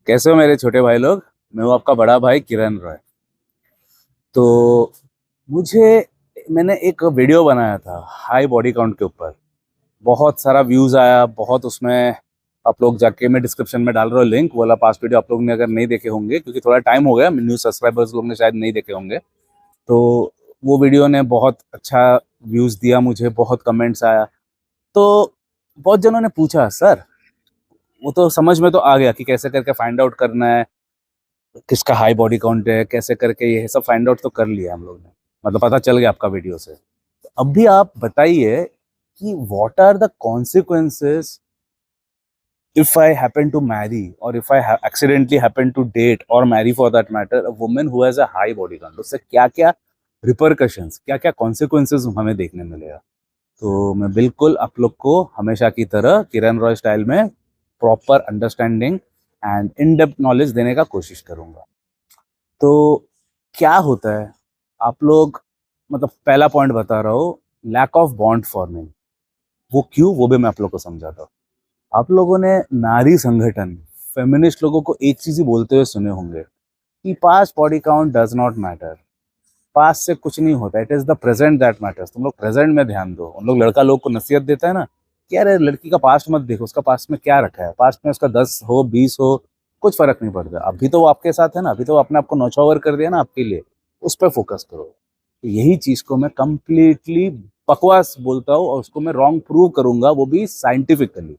कैसे हो मेरे छोटे भाई लोग। मैं हूँ आपका बड़ा भाई किरण रॉय। तो मुझे मैंने एक वीडियो बनाया था हाई बॉडी काउंट के ऊपर। बहुत सारा व्यूज आया, बहुत उसमें। आप लोग जाके, मैं डिस्क्रिप्शन में डाल रहा हूँ लिंक, वो वाला पास्ट वीडियो आप लोग ने अगर नहीं देखे होंगे, क्योंकि थोड़ा टाइम हो गया, न्यू सब्सक्राइबर्स लोग ने शायद नहीं देखे होंगे। तो वो वीडियो ने बहुत अच्छा व्यूज दिया, मुझे बहुत कमेंट्स आया। तो बहुत जनों ने पूछा, सर वो तो समझ में तो आ गया कि कैसे करके फाइंड आउट करना है, किसका हाई बॉडी काउंट है, कैसे करके ये सब फाइंड आउट तो कर लिया हम लोग ने। मतलब पता चल गया आपका वीडियो से। तो अब भी आप बताइए कि what are the consequences if I happen to marry, or if I accidentally happen to date or marry for that matter a woman who has a high body count, उससे क्या क्या रिपरकशंस, क्या क्या कॉन्सिक्वेंसेस हमें देखने मिलेगा। तो मैं बिल्कुल आप लोग को हमेशा की तरह किरण रॉय स्टाइल में proper understanding and in depth knowledge देने का कोशिश करूंगा। तो क्या होता है, आप लोग, मतलब पहला पॉइंट बता रहा हूँ, लैक ऑफ बॉन्ड फॉर्मिंग। वो क्यों, वो भी मैं आप लोग को समझाता हूँ। आप लोगों ने नारी संगठन, फेमिनिस्ट लोगों को एक चीज ही बोलते हुए सुने होंगे कि past body count does not matter. Past से कुछ नहीं होता, it is the present that matters. तुम लोग प्रेजेंट में ध्यान दो। उन लोग, लड़का लोग को नसीहत देता है ना कि अरे लड़की का पास्ट मत देखो, उसका पास्ट में क्या रखा है, पास्ट में उसका 10 हो 20 हो, कुछ फर्क नहीं पड़ता। अभी तो वो आपके साथ है ना, अभी तो वो अपने आप को नौछावर कर दिया ना आपके लिए, उस पर फोकस करो। तो यही चीज को मैं कंप्लीटली बकवास बोलता हूँ, और उसको मैं रॉन्ग प्रूव करूंगा, वो भी साइंटिफिकली।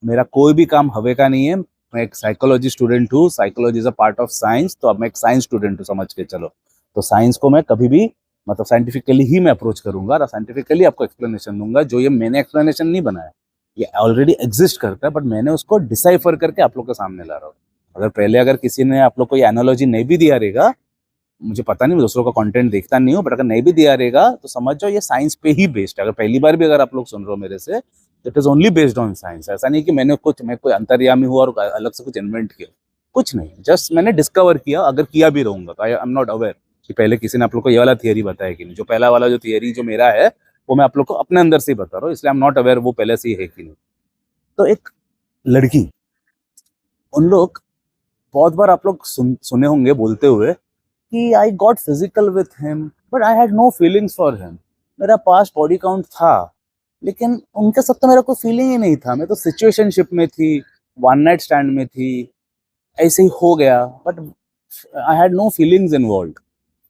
मेरा कोई भी काम हवे का नहीं है। मैं एक साइकोलॉजी स्टूडेंट हूँ, psychology is a part of science, तो अब मैं एक साइंस स्टूडेंट हूँ, समझ के चलो। तो साइंस को मैं कभी भी, मतलब साइंटिफिकली ही मैं अप्रोच करूंगा और साइंटिफिकली आपको एक्सप्लेनेशन दूंगा। जो ये मैंने एक्सप्लेनेशन नहीं बनाया, ये ऑलरेडी एग्जिस्ट करता है, बट मैंने उसको डिसाइफर करके आप लोग के सामने ला रहा हूँ। अगर पहले अगर किसी ने आप लोग को ये एनालॉजी नहीं भी दिया रहेगा, मुझे पता नहीं, मैं दूसरों का कंटेंट देखता नहीं हूँ, बट अगर नहीं भी दिया रहेगा तो समझ जाओ ये साइंस पे ही बेस्ड है। अगर पहली बार भी अगर आप लोग सुन रहे हो मेरे से, तो it is only based on science. ऐसा नहीं कि मैं कोई अंतर्यामी हूँ और अलग से कुछ इन्वेंट किया, कुछ नहीं। जस्ट मैंने डिस्कवर किया, अगर किया भी रहूंगा तो आई एम नॉट अवेयर कि पहले किसी ने आप लोग को ये वाला थियरी बताया कि नहीं। जो पहला वाला जो थियरी जो मेरा है, वो मैं आप लोग को अपने अंदर से ही बता रहा हूँ, इसलिए आई एम नॉट अवेयर वो पहले से ही है कि नहीं। तो एक लड़की, उन लोग, बहुत बार आप लोग सुने होंगे बोलते हुए कि I got physical with him but I had no feelings for him. मेरा पास्ट बॉडी काउंट था, लेकिन उनके साथ तो मेरा कोई फीलिंग ही नहीं था। मैं तो सिचुएशनशिप में थी, वन नाइट स्टैंड में थी, ऐसे ही हो गया। But I had no feelings involve.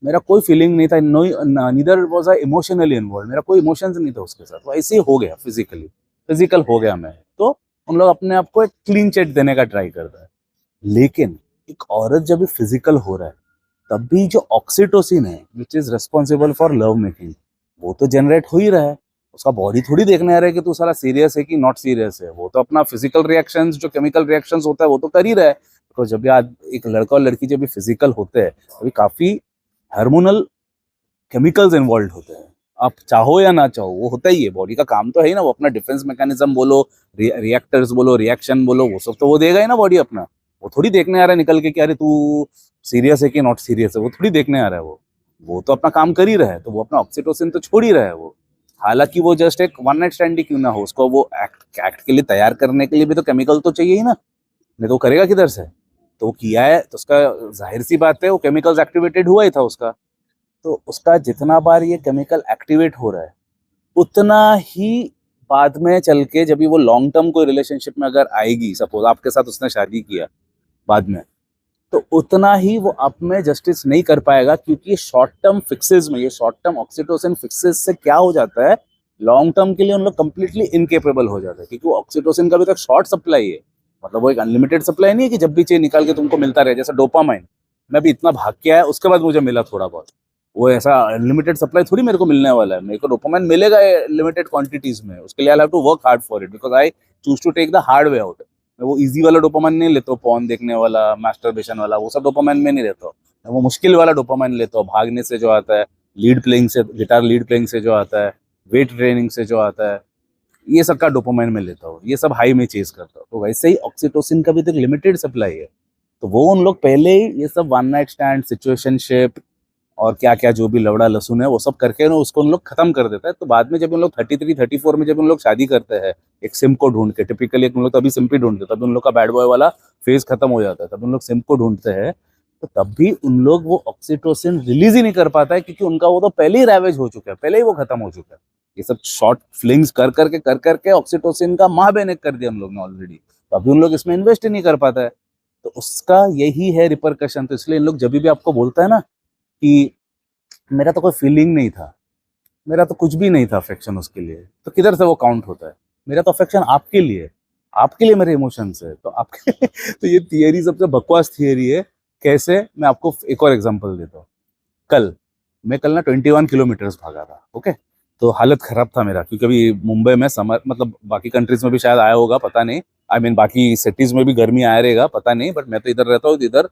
मेरा कोई फीलिंग नहीं था, no, neither was I emotionally involve. मेरा कोई इमोशंस नहीं था उसके साथ, वो ऐसे ही हो गया, फिजिकली फिजिकल हो गया मैं तो। उन लोग अपने आप को एक क्लीन चिट देने का ट्राई करता है। लेकिन एक औरत जब भी फिजिकल हो रहा है, तब भी जो ऑक्सीटोसिन है which is responsible for love making, वो तो जनरेट हो ही रहा है। उसका बॉडी थोड़ी देखने आ रहा है कि तू सारा सीरियस है कि नॉट सीरियस है। वो तो अपना फिजिकल रिएक्शंस, जो केमिकल रिएक्शंस होता है, वो तो कर ही रहा है। तो जब भी आज एक लड़का और लड़की जब भी फिजिकल होते हैं, अभी काफी हार्मोनल केमिकल्स इन्वॉल्व होते हैं। आप चाहो या ना चाहो, वो होता ही है। बॉडी का काम तो है ही ना, वो अपना डिफेंस मैकेनिज्म बोलो, रिएक्टर्स बोलो, रिएक्शन बोलो, वो सब तो वो देगा ही ना बॉडी अपना। वो थोड़ी देखने आ रहा है निकल के कि अरे तू सीरियस है कि नॉट सीरियस है, वो थोड़ी देखने आ रहा है। वो तो अपना काम कर ही रहा है, तो वो अपना ऑक्सीटोसिन तो छोड़ ही रहा है वो। हालांकि वो जस्ट एक वन नाइट स्टैंड ही क्यों ना हो, उसको वो एक्ट के लिए तैयार करने के लिए भी तो केमिकल तो चाहिए ही ना। नहीं तो वो करेगा किधर से। तो वो किया है तो उसका, जाहिर सी बात है, वो केमिकल्स एक्टिवेटेड हुआ ही था उसका। तो उसका जितना बार ये केमिकल एक्टिवेट हो रहा है, उतना ही बाद में चल के जब भी वो लॉन्ग टर्म कोई रिलेशनशिप में अगर आएगी, सपोज आपके साथ उसने शादी किया बाद में, तो उतना ही वो आप में जस्टिस नहीं कर पाएगा। क्योंकि ये शॉर्ट टर्म फिक्सेस में, ये शॉर्ट टर्म ऑक्सीटोसिन फिक्सेस से क्या हो जाता है, लॉन्ग टर्म के लिए उन लोग कंप्लीटली इनकेपेबल हो जाते हैं। क्योंकि वो ऑक्सीटोसिन का भी तो शॉर्ट सप्लाई है, मतलब वो एक अनलिमिटेड सप्लाई नहीं है कि जब भी चाहिए निकाल के तुमको मिलता रहे। जैसे डोपामाइन, मैं भी इतना भाग के आया, उसके बाद मुझे मिला थोड़ा बहुत। वो ऐसा अनलिमिटेड सप्लाई थोड़ी मेरे को मिलने वाला है। मेरे को डोपामाइन मिलेगा लिमिटेड क्वांटिटीज में, उसके लिए I have to work hard for it, because I choose to take the hard way out. मैं वो इजी वाला डोपामाइन नहीं लेता हूँ, पॉर्न देखने वाला, मास्टरबेशन वाला, वो सब डोपामाइन में नहीं लेता हूँ। मैं वो मुश्किल वाला डोपामाइन लेता हूँ, भागने से जो आता है, लीड प्लेइंग से, गिटार लीड प्लेइंग से जो आता है, वेट ट्रेनिंग से जो आता है, ये सब का डोपामाइन में लेता हूँ। ये सब हाई में चेज करता हूँ। तो वैसे ही ऑक्सीटोसिन का भी तो एक लिमिटेड सप्लाई है। तो वो उन लोग पहले ही ये सब वन नाइट स्टैंड, सिचुएशनशिप और क्या क्या जो भी लवड़ा लहसुन है वो सब करके ना उसको उन लोग खत्म कर देता है। तो बाद में जब उन लोग 33-34 में जब उन लोग शादी करते हैं एक सिम को ढूंढ के, टिपिकली उन लोग तभी सिम ही ढूंढते हैं, तभी उन लोग का बैड बॉय वाला फेज खत्म हो जाता है, तब उन लोग सिम को ढूंढते हैं। तो तब भी उन लोग वो ऑक्सीटोसिन रिलीज ही नहीं कर पाता है, क्योंकि उनका वो तो पहले ही रैवेज हो चुका है, पहले ही वो खत्म हो चुका है। ये सब शॉर्ट फ्लिंग्स कर करके ऑक्सीटोसिन का माँ बेने कर दिया हम लोग ने ऑलरेडी, तो अभी उन लोग इसमें इन्वेस्ट ही नहीं कर पाता है। तो उसका यही है रिपरकशन। तो इसलिए इन लोग जब भी आपको बोलता है ना कि मेरा तो कोई फीलिंग नहीं था, मेरा तो कुछ भी नहीं था अफेक्शन उसके लिए, तो किधर से वो काउंट होता है? मेरा तो अफेक्शन आपके लिए, आपके लिए मेरे इमोशंस है, तो आपके तो ये थियरी सबसे बकवास थियरी है। कैसे? मैं आपको एक और एग्जांपल देता हूँ। कल मैं कल ना 21 किलोमीटर्स भागा था, ओके। तो हालत खराब था मेरा, क्योंकि अभी मुंबई में समर, मतलब बाकी कंट्रीज में भी शायद आया होगा, पता नहीं, आई मीन बाकी सिटीज में भी गर्मी आया रहेगा, पता नहीं, बट मैं तो इधर रहता हूँ, तो इधर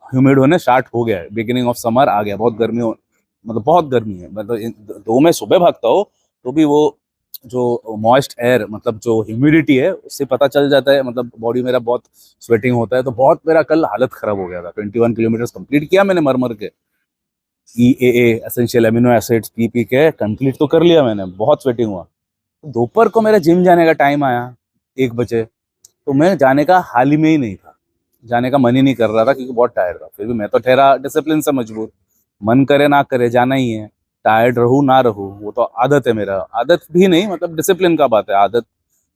ह्यूमिड होने स्टार्ट हो गया है, बिगिनिंग ऑफ समर आ गया, बहुत गर्मी हो, मतलब बहुत गर्मी है। मतलब दो मैं सुबह भागता हूँ तो भी वो जो मॉइस्ट एयर, मतलब जो ह्यूमिडिटी है, उससे पता चल जाता है, मतलब बॉडी मेरा बहुत स्वेटिंग होता है। तो बहुत मेरा कल हालत खराब हो गया था। 21 किलोमीटर्स कंप्लीट किया मैंने, मर मर के EAA essential amino acids P P के कंप्लीट तो कर लिया मैंने, बहुत स्वेटिंग हुआ। तो दोपहर को मेरा जिम जाने का टाइम आया 1 बजे, तो मैं जाने का हाल ही में ही नहीं था, जाने का मन ही नहीं कर रहा था, क्योंकि बहुत टायर्ड था। फिर भी मैं तो ठहरा डिसिप्लिन से मजबूर, मन करे ना करे जाना ही है, टायर्ड रहूं ना रहूं, वो तो आदत है मेरा, आदत भी नहीं, मतलब डिसिप्लिन का बात है। आदत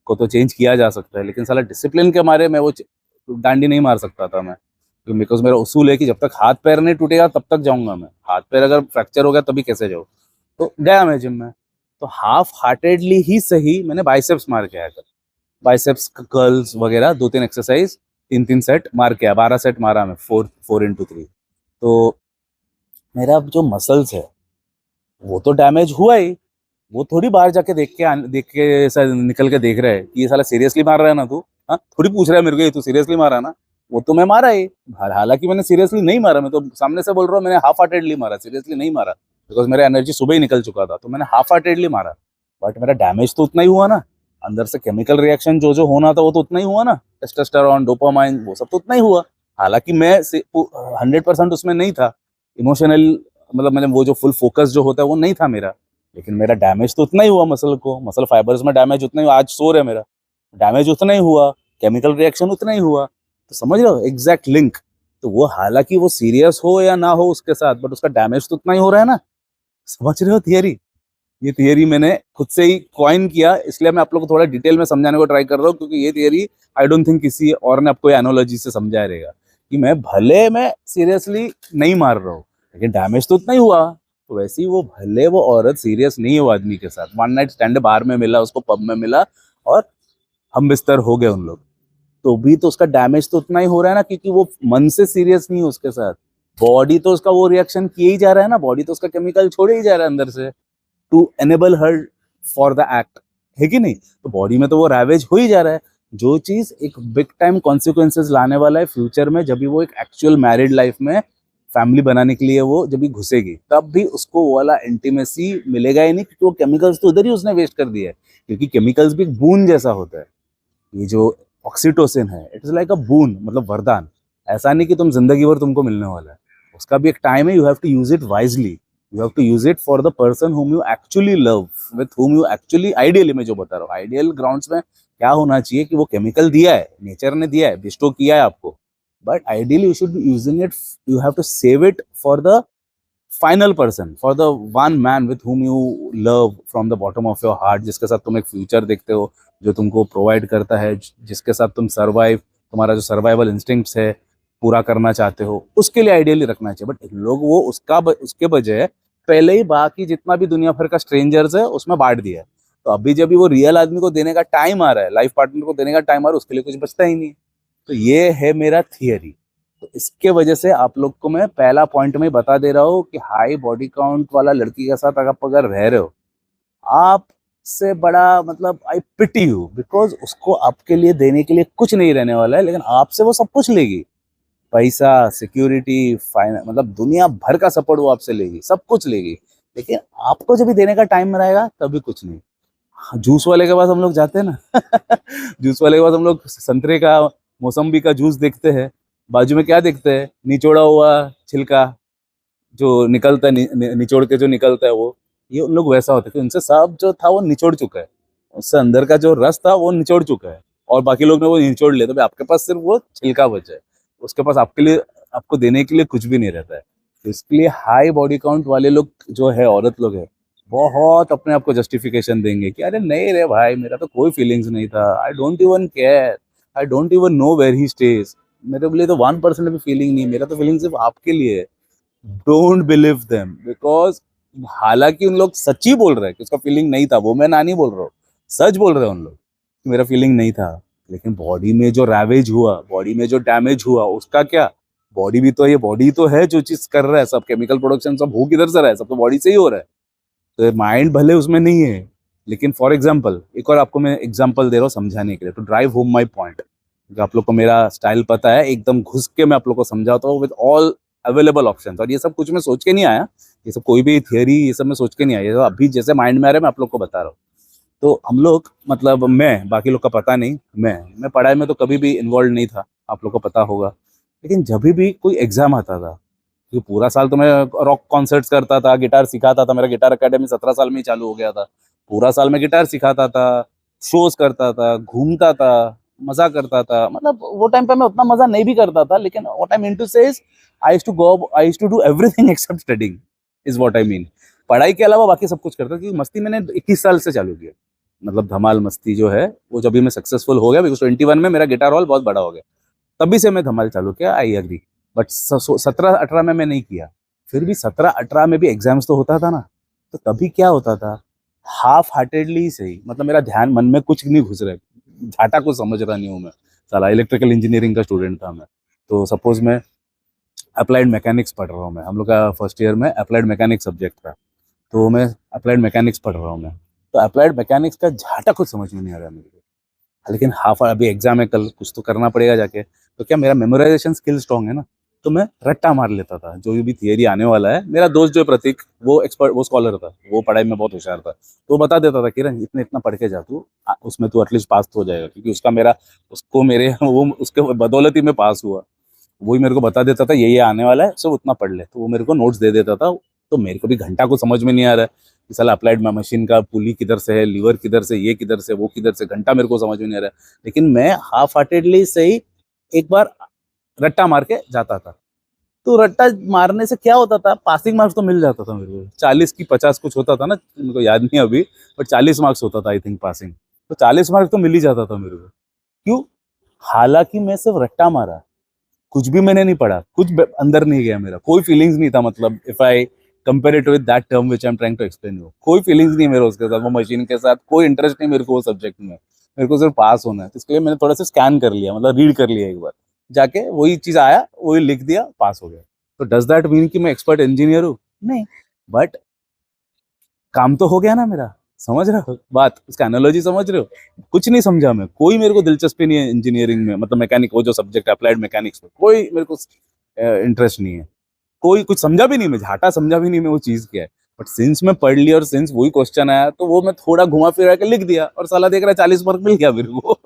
को तो चेंज किया जा सकता है, लेकिन साला डिसिप्लिन के मारे मैं वो डांडी नहीं मार सकता था मैं, क्योंकि बिकॉज मेरा उसूल है कि जब तक हाथ पैर नहीं टूटेगा तब तक जाऊंगा मैं, हाथ पैर अगर फ्रैक्चर हो गया तभी कैसे जाऊँ। तो गया मैं जिम में, तो हाफ हार्टेडली ही सही मैंने बाइसेप्स मार के आया था। बाइसेप्स कर्ल्स वगैरह 2-3 एक्सरसाइज, 3-3 सेट मार के आया, 12 सेट मारा मैं, 4-4 into 3। तो मेरा जो मसल्स है वो तो डैमेज हुआ ही, वो थोड़ी बाहर जाके देख के ऐसा निकल के देख रहा है कि ये साला सीरियसली मार रहा है ना तू, हाँ थोड़ी पूछ रहा है मेरे को ये तू सीरियसली मारा ना। वो तो मैं मारा ही, हालांकि मैंने सीरियसली नहीं मारा, मैं तो सामने से बोल रहा हूँ मैंने हाफ हार्टेडली मारा, सीरियसली नहीं मारा, बिकॉज मेरा एनर्जी सुबह ही निकल चुका था, तो मैंने हाफ हार्टेडली मारा। बट मेरा डैमेज तो उतना ही हुआ ना, अंदर से केमिकल रिएक्शन जो जो होना था वो तो उतना ही हुआ ना, टेस्टोस्टेरोन डोपामाइन वो सब तो उतना ही हुआ। हालांकि मैं 100% उसमें नहीं था इमोशनल, मतलब मैंने वो जो फुल फोकस जो होता है वो नहीं था मेरा, लेकिन मेरा डैमेज तो उतना ही हुआ, मसल को, मसल फाइबर्स में डैमेज उतना ही हुआ, आज सोर है मेरा, डैमेज उतना ही हुआ, केमिकल रिएक्शन उतना ही हुआ। तो समझ रहे हो एग्जैक्ट लिंक? तो वो हालांकि वो सीरियस हो या ना हो उसके साथ, बट उसका डैमेज तो उतना ही हो रहा है ना। समझ रहे हो थियरी? ये थियरी मैंने खुद से ही कॉइन किया, इसलिए मैं आप लोग को थोड़ा डिटेल में समझाने को ट्राई कर रहा हूँ, क्योंकि ये थियरी आई डोंट थिंक किसी और ने आपको एनोलॉजी से समझाया रहेगा, कि मैं सीरियसली नहीं मार रहा हूँ, लेकिन डैमेज तो उतना ही हुआ। तो वैसे ही वो भले वो औरत सीरियस नहीं है वो आदमी के साथ, वन नाइट स्टैंड बार में मिला उसको, पब में मिला, और हम बिस्तर हो गए उन लोग, तो भी तो उसका डैमेज तो उतना ही हो रहा है ना, क्योंकि वो मन से सीरियस नहीं है उसके साथ। बॉडी तो उसका वो रिएक्शन किए ही जा रहा है ना, बॉडी तो उसका केमिकल छोड़े ही जा रहा है अंदर से, to enable her for the act, है कि नहीं? तो बॉडी में तो वो रैवेज हो ही जा रहा है। जो चीज एक बिग टाइम कॉन्सिक्वेंसेस लाने वाला है फ्यूचर में, जब भी वो एक एक्चुअल मैरिड लाइफ में फैमिली बनाने के लिए वो जब भी घुसेगी, तब भी उसको वो वाला इंटीमेसी मिलेगा ही नहीं, क्योंकि वो केमिकल्स तो उधर ही उसने वेस्ट कर दिया है। क्योंकि केमिकल्स भी एक बून जैसा होता है, ये जो ऑक्सीटोसिन है इट इज लाइक अ बून, मतलब वरदान। ऐसा नहीं कि तुम जिंदगी भर तुमको मिलने वाला है, उसका भी एक टाइम है, you have to use it wisely, you have to use it for the person whom you actually love, with whom you actually, ideally मैं जो बता रहा हूँ, आइडियल ग्राउंड्स में क्या होना चाहिए कि वो केमिकल दिया है, नेचर ने दिया है, बिस्टो किया है आपको, but ideally you should be using it, you have to save it for the final person, for the one man with whom you love from the bottom of your heart, जिसके साथ तुम एक future देखते हो, जो तुमको provide करता है, जिसके साथ तुम सर्वाइव, तुम्हारा जो सर्वाइवल इंस्टिंक्ट्स है पूरा करना चाहते हो, उसके लिए आइडियली रखना चाहिए। बट लोग वो उसके बजाय पहले ही बाकी जितना भी दुनिया भर का स्ट्रेंजर्स है उसमें बांट दिया है। तो अभी जब भी वो रियल आदमी को देने का टाइम आ रहा है, लाइफ पार्टनर को देने का टाइम आ रहा है, उसके लिए कुछ बचता ही नहीं। तो ये है मेरा थियरी। तो इसके वजह से आप लोग को मैं पहला पॉइंट में बता दे रहा हूँ कि हाई बॉडी काउंट वाला लड़की के साथ आप अगर रह रहे हो, आप से बड़ा, मतलब आई पिटी यू, बिकॉज उसको आपके लिए देने के लिए कुछ नहीं रहने वाला है, लेकिन आपसे वो सब कुछ लेगी, पैसा, सिक्योरिटी, फाइनेंस, मतलब दुनिया भर का सपोर्ट वो आपसे लेगी, सब कुछ लेगी, लेकिन आपको जब भी देने का टाइम रहेगा तभी कुछ नहीं। जूस वाले के पास हम लोग जाते हैं ना जूस वाले के पास हम लोग संतरे का, मौसम्बी का जूस देखते हैं, बाजू में क्या देखते हैं? निचोड़ा हुआ छिलका, जो निकलता है निचोड़ के जो निकलता है वो, ये उन लोग वैसा होता है कि उनसे सब जो था वो निचोड़ चुका है, उससे अंदर का जो रस था वो निचोड़ चुका है, और बाकी लोग ने वो निचोड़ लिया, तो भाई आपके पास सिर्फ वो छिलका बचा है, उसके पास आपके लिए, आपको देने के लिए कुछ भी नहीं रहता है। तो इसके लिए हाई बॉडी काउंट वाले लोग जो है, औरत लोग है, बहुत अपने आप को जस्टिफिकेशन देंगे कि अरे नहीं रे भाई, मेरा तो कोई फीलिंग्स नहीं था, I don't even care, I don't even know where he stays, मेरे लिए तो 1% भी फीलिंग नहीं, मेरा तो फीलिंग सिर्फ आपके लिए है। डोंट बिलीव देम, बिकॉज हालांकि उन लोग सच्ची बोल रहे हैं कि उसका फीलिंग नहीं था, वो मैं ना नहीं बोल रहा हूँ, सच बोल रहे हैं उन लोग कि मेरा फीलिंग नहीं था, लेकिन बॉडी में जो रैवेज हुआ, बॉडी में जो डैमेज हुआ, उसका क्या, बॉडी भी तो, ये बॉडी तो है जो चीज कर रहा है, सब केमिकल प्रोडक्शन सब हो किधर से रहा है, सब तो बॉडी से ही हो रहा है, तो माइंड भले उसमें नहीं है, लेकिन फॉर एग्जाम्पल, एक और आपको मैं एग्जाम्पल दे रहा हूँ समझाने के लिए, to drive home my point, आप लोग को मेरा स्टाइल पता है, एकदम घुस के मैं आप लोग को समझाता हूँ विद ऑल अवेलेबल ऑप्शंस, और ये सब कुछ मैं सोच के नहीं आया, ये सब कोई भी थियरी ये सब मैं सोच के नहीं आया, ये सब अभी जैसे माइंड में आ रहा है मैं आप लोग को बता रहा हूँ। तो हम लोग, मतलब मैं, बाकी लोग का पता नहीं, मैं पढ़ाई में तो कभी भी इन्वॉल्व नहीं था, आप लोग को पता होगा, लेकिन जब भी कोई एग्जाम आता था, क्योंकि पूरा साल तो मैं रॉक कॉन्सर्ट्स करता था, गिटार सिखाता था, मेरा गिटार अकेडमी 17 साल में ही चालू हो गया था, पूरा साल मैं गिटार सिखाता था, शोज करता था, घूमता था, मजा करता था, मतलब वो टाइम पे मैं उतना मजा नहीं भी करता था, लेकिन what I mean to say is, I used to do everything except studying, is what I mean. पढ़ाई के अलावा बाकी सब कुछ करता था, क्योंकि मस्ती मैंने 21 साल से चालू किया, मतलब धमाल मस्ती जो है वो जब भी मैं सक्सेसफुल हो गया, बिकॉज 21 में मेरा गिटार हॉल बहुत बड़ा हो गया, तभी से मैं धमाल चालू किया, आई एग्री, बट 17-18 में मैं नहीं किया, फिर भी 17-18 में भी एग्जाम्स तो होता था ना, तो तभी क्या होता था, हाफ हार्टेडली सही, मतलब मेरा ध्यान मन में कुछ नहीं घुस रहा है, झाटा कुछ समझ रहा नहीं हूँ मैं, साला इलेक्ट्रिकल इंजीनियरिंग का स्टूडेंट था मैं, तो सपोज मैं अप्लाइड मैकेनिक्स पढ़ रहा हूँ, मैं, हम लोग का फर्स्ट ईयर में अप्लाइड मैकेनिक्स सब्जेक्ट था, तो मैं अप्लाइड मैकेनिक्स पढ़ रहा हूँ मैं, तो अप्लाइड मैकेनिक्स का झाटा कुछ समझ में नहीं आ रहा है मेरे को, लेकिन हाफ, अभी एग्जाम है कल, कुछ तो करना पड़ेगा जाके, तो क्या मेरा मेमोराइजेशन स्किल स्ट्रांग है ना, तो मैं रट्टा मार लेता था, जो भी थियरी आने वाला है, मेरा दोस्त जो है प्रतीक, वो एक्सपर्ट, वो स्कॉलर था, वो पढ़ाई में बहुत होशियार था, तो वो बता देता था, किरण इतना इतना पढ़ के जा तू, उसमें तू एटलीस्ट पास तो हो जाएगा, क्योंकि उसका मेरा, उसको मेरे वो उसके बदौलत ही मैं पास हुआ, वही मेरे को बता देता था ये आने वाला है, सो उतना पढ़ ले, तो वो मेरे को नोट्स दे देता था, तो मेरे को भी घंटा को समझ में नहीं आ रहा है कि साला अप्लाइड मशीन का पुली किधर से है, लीवर किधर से, ये किधर से, वो किधर से, घंटा मेरे को समझ में नहीं आ रहा है, लेकिन मैं हाफ हार्टेडली से ही एक बार रट्टा मार के जाता था, तो रट्टा मारने से क्या होता था, पासिंग मार्क्स तो मिल जाता था मेरे को, 40 की 50 कुछ होता था ना, मेरे को याद नहीं अभी, बट 40 मार्क्स होता था आई थिंक पासिंग, तो 40 मार्क्स तो मिल ही जाता था मेरे को, क्यों, हालांकि मैं सिर्फ रट्टा मारा, कुछ भी मैंने नहीं पढ़ा, कुछ अंदर नहीं गया, मेरा कोई फीलिंग्स नहीं था, मतलब if I compare it with that term which I am trying to explain you, कोई फीलिंग्स नहीं मेरे उसके साथ, वो मशीन के साथ कोई इंटरेस्ट नहीं मेरे को वो सब्जेक्ट में, मेरे को सिर्फ पास होना है, तो इसके लिए मैंने थोड़ा सा स्कैन कर लिया, मतलब रीड कर लिया एक बार जाके, वही चीज आया वही लिख दिया, पास हो गया, तो डज दैट मीन कि मैं एक्सपर्ट इंजीनियर हूँ, नहीं, बट काम तो हो गया ना मेरा, समझ रहे हो बात, उसका एनालॉजी समझ रहे हो, कुछ नहीं समझा मैं, कोई मेरे को दिलचस्पी नहीं है इंजीनियरिंग में, मतलब मैकेनिक, वो जो सब्जेक्ट अप्लाइड मैकेनिक्स में कोई मेरे को इंटरेस्ट नहीं है, कोई कुछ समझा भी नहीं, मैं झाटा समझा भी नहीं मैं वो चीज क्या है, बट सिंस मैं पढ़ लिया और सिंस वही क्वेश्चन आया, तो वो मैं थोड़ा घुमा फिरा के लिख दिया, और साला देख रहा है 40 मार्क मिल गया मेरे को